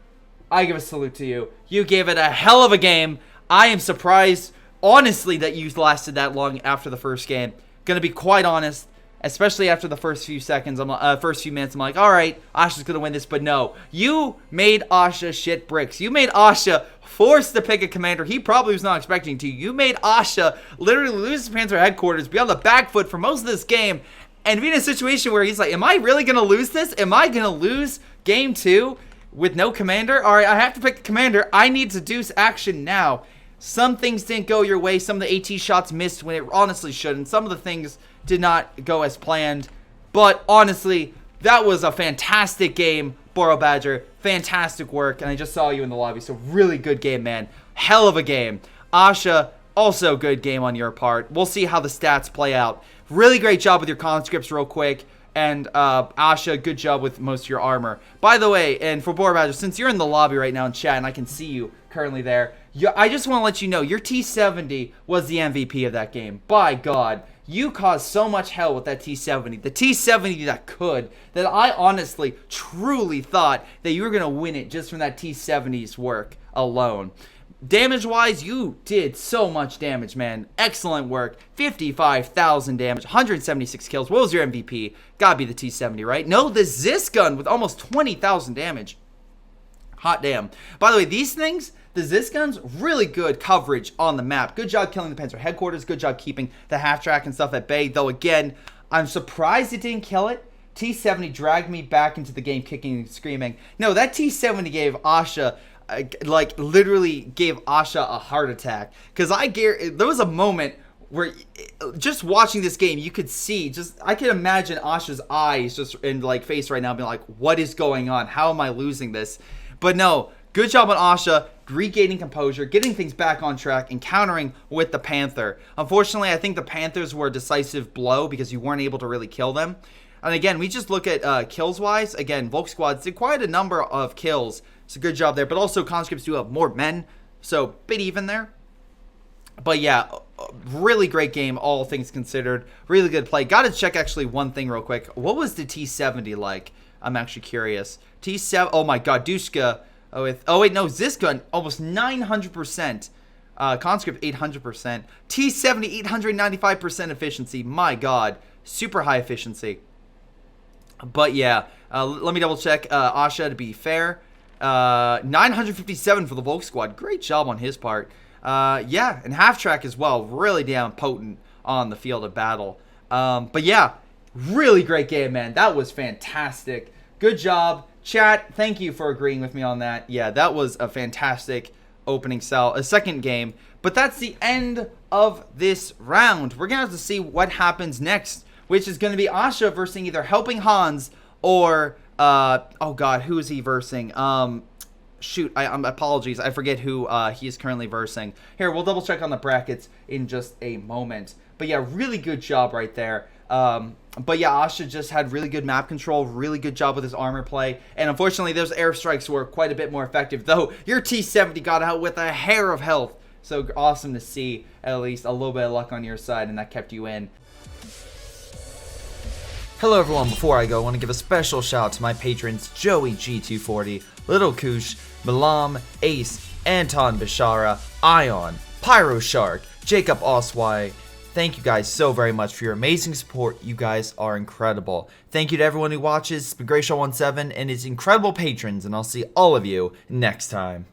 A: I give a salute to you. You gave it a hell of a game. I am surprised, honestly, that you lasted that long after the first game. Gonna be quite honest, especially after the first few seconds, first few minutes. I'm like, all right, Asha's gonna win this, but no, you made Asha shit bricks. You made Asha forced to pick a commander he probably was not expecting to. You made Asha literally lose his Panther headquarters, be on the back foot for most of this game, and be in a situation where he's like, am I really gonna lose this? Am I gonna lose game 2 with no commander? All right, I have to pick the commander. I need to do action now. Some things didn't go your way. Some of the AT shots missed when it honestly shouldn't. Some of the things did not go as planned. But honestly, that was a fantastic game, Borobadger. Fantastic work. And I just saw you in the lobby. So really good game, man. Hell of a game. Asha, also good game on your part. We'll see how the stats play out. Really great job with your conscripts real quick. And Asha, good job with most of your armor. By the way, and for Borobadger, since you're in the lobby right now in chat and I can see you currently there, I just want to let you know your T-70 was the MVP of that game. By God, you caused so much hell with that T-70. The T-70 that I honestly, truly thought that you were going to win it just from that T-70's work alone. Damage-wise, you did so much damage, man. Excellent work. 55,000 damage, 176 kills. What was your MVP? Gotta be the T-70, right? No, the Zis gun with almost 20,000 damage. Hot damn. By the way, these things, the Zis guns, really good coverage on the map. Good job killing the Panther headquarters. Good job keeping the half-track and stuff at bay. Though, again, I'm surprised it didn't kill it. T-70 dragged me back into the game kicking and screaming. No, that T-70 gave Asha... like literally gave Asha a heart attack, because there was a moment where just watching this game you could see, I can imagine Asha's eyes just in like face right now being like, what is going on, how am I losing this? But no, good job on Asha regaining composure, getting things back on track, and countering with the Panther. Unfortunately, I think the Panthers were a decisive blow because you weren't able to really kill them. And again, we just look at kills wise. Again, Volk squads did quite a number of kills. It's a good job there, but also conscripts do have more men, so bit even there. But yeah, really great game, all things considered. Really good play. Got to check actually one thing real quick. What was the T-70 like? I'm actually curious. T-7, oh my God, Dushka. Oh wait, no, Zisgun, almost 900%. Conscript, 800%. T-70, 895% efficiency. My God, super high efficiency. But yeah, let me double check. Asha, to be fair. 957 for the Volk squad. Great job on his part. Yeah, and half track as well. Really damn potent on the field of battle. But yeah, really great game, man. That was fantastic. Good job. Chat, thank you for agreeing with me on that. Yeah, that was a fantastic opening second game. But that's the end of this round. We're going to have to see what happens next which is going to be Asha versus either Helping Hans or, oh god, who is he versing? Shoot, apologies, I forget who he is currently versing. Here, we'll double check on the brackets in just a moment. But yeah, really good job right there. But yeah, Asha just had really good map control, really good job with his armor play, and unfortunately those airstrikes were quite a bit more effective, though your T-70 got out with a hair of health. So awesome to see at least a little bit of luck on your side, and that kept you in. Hello everyone, before I go, I want to give a special shout out to my patrons Joey G240, Little Koosh, Milam, Ace, Anton, Bishara, Ion, PyroShark, Jakub Ocwieja. Thank you guys so very much for your amazing support. You guys are incredible. Thank you to everyone who watches. It's been Greyshot17 and his incredible patrons, and I'll see all of you next time.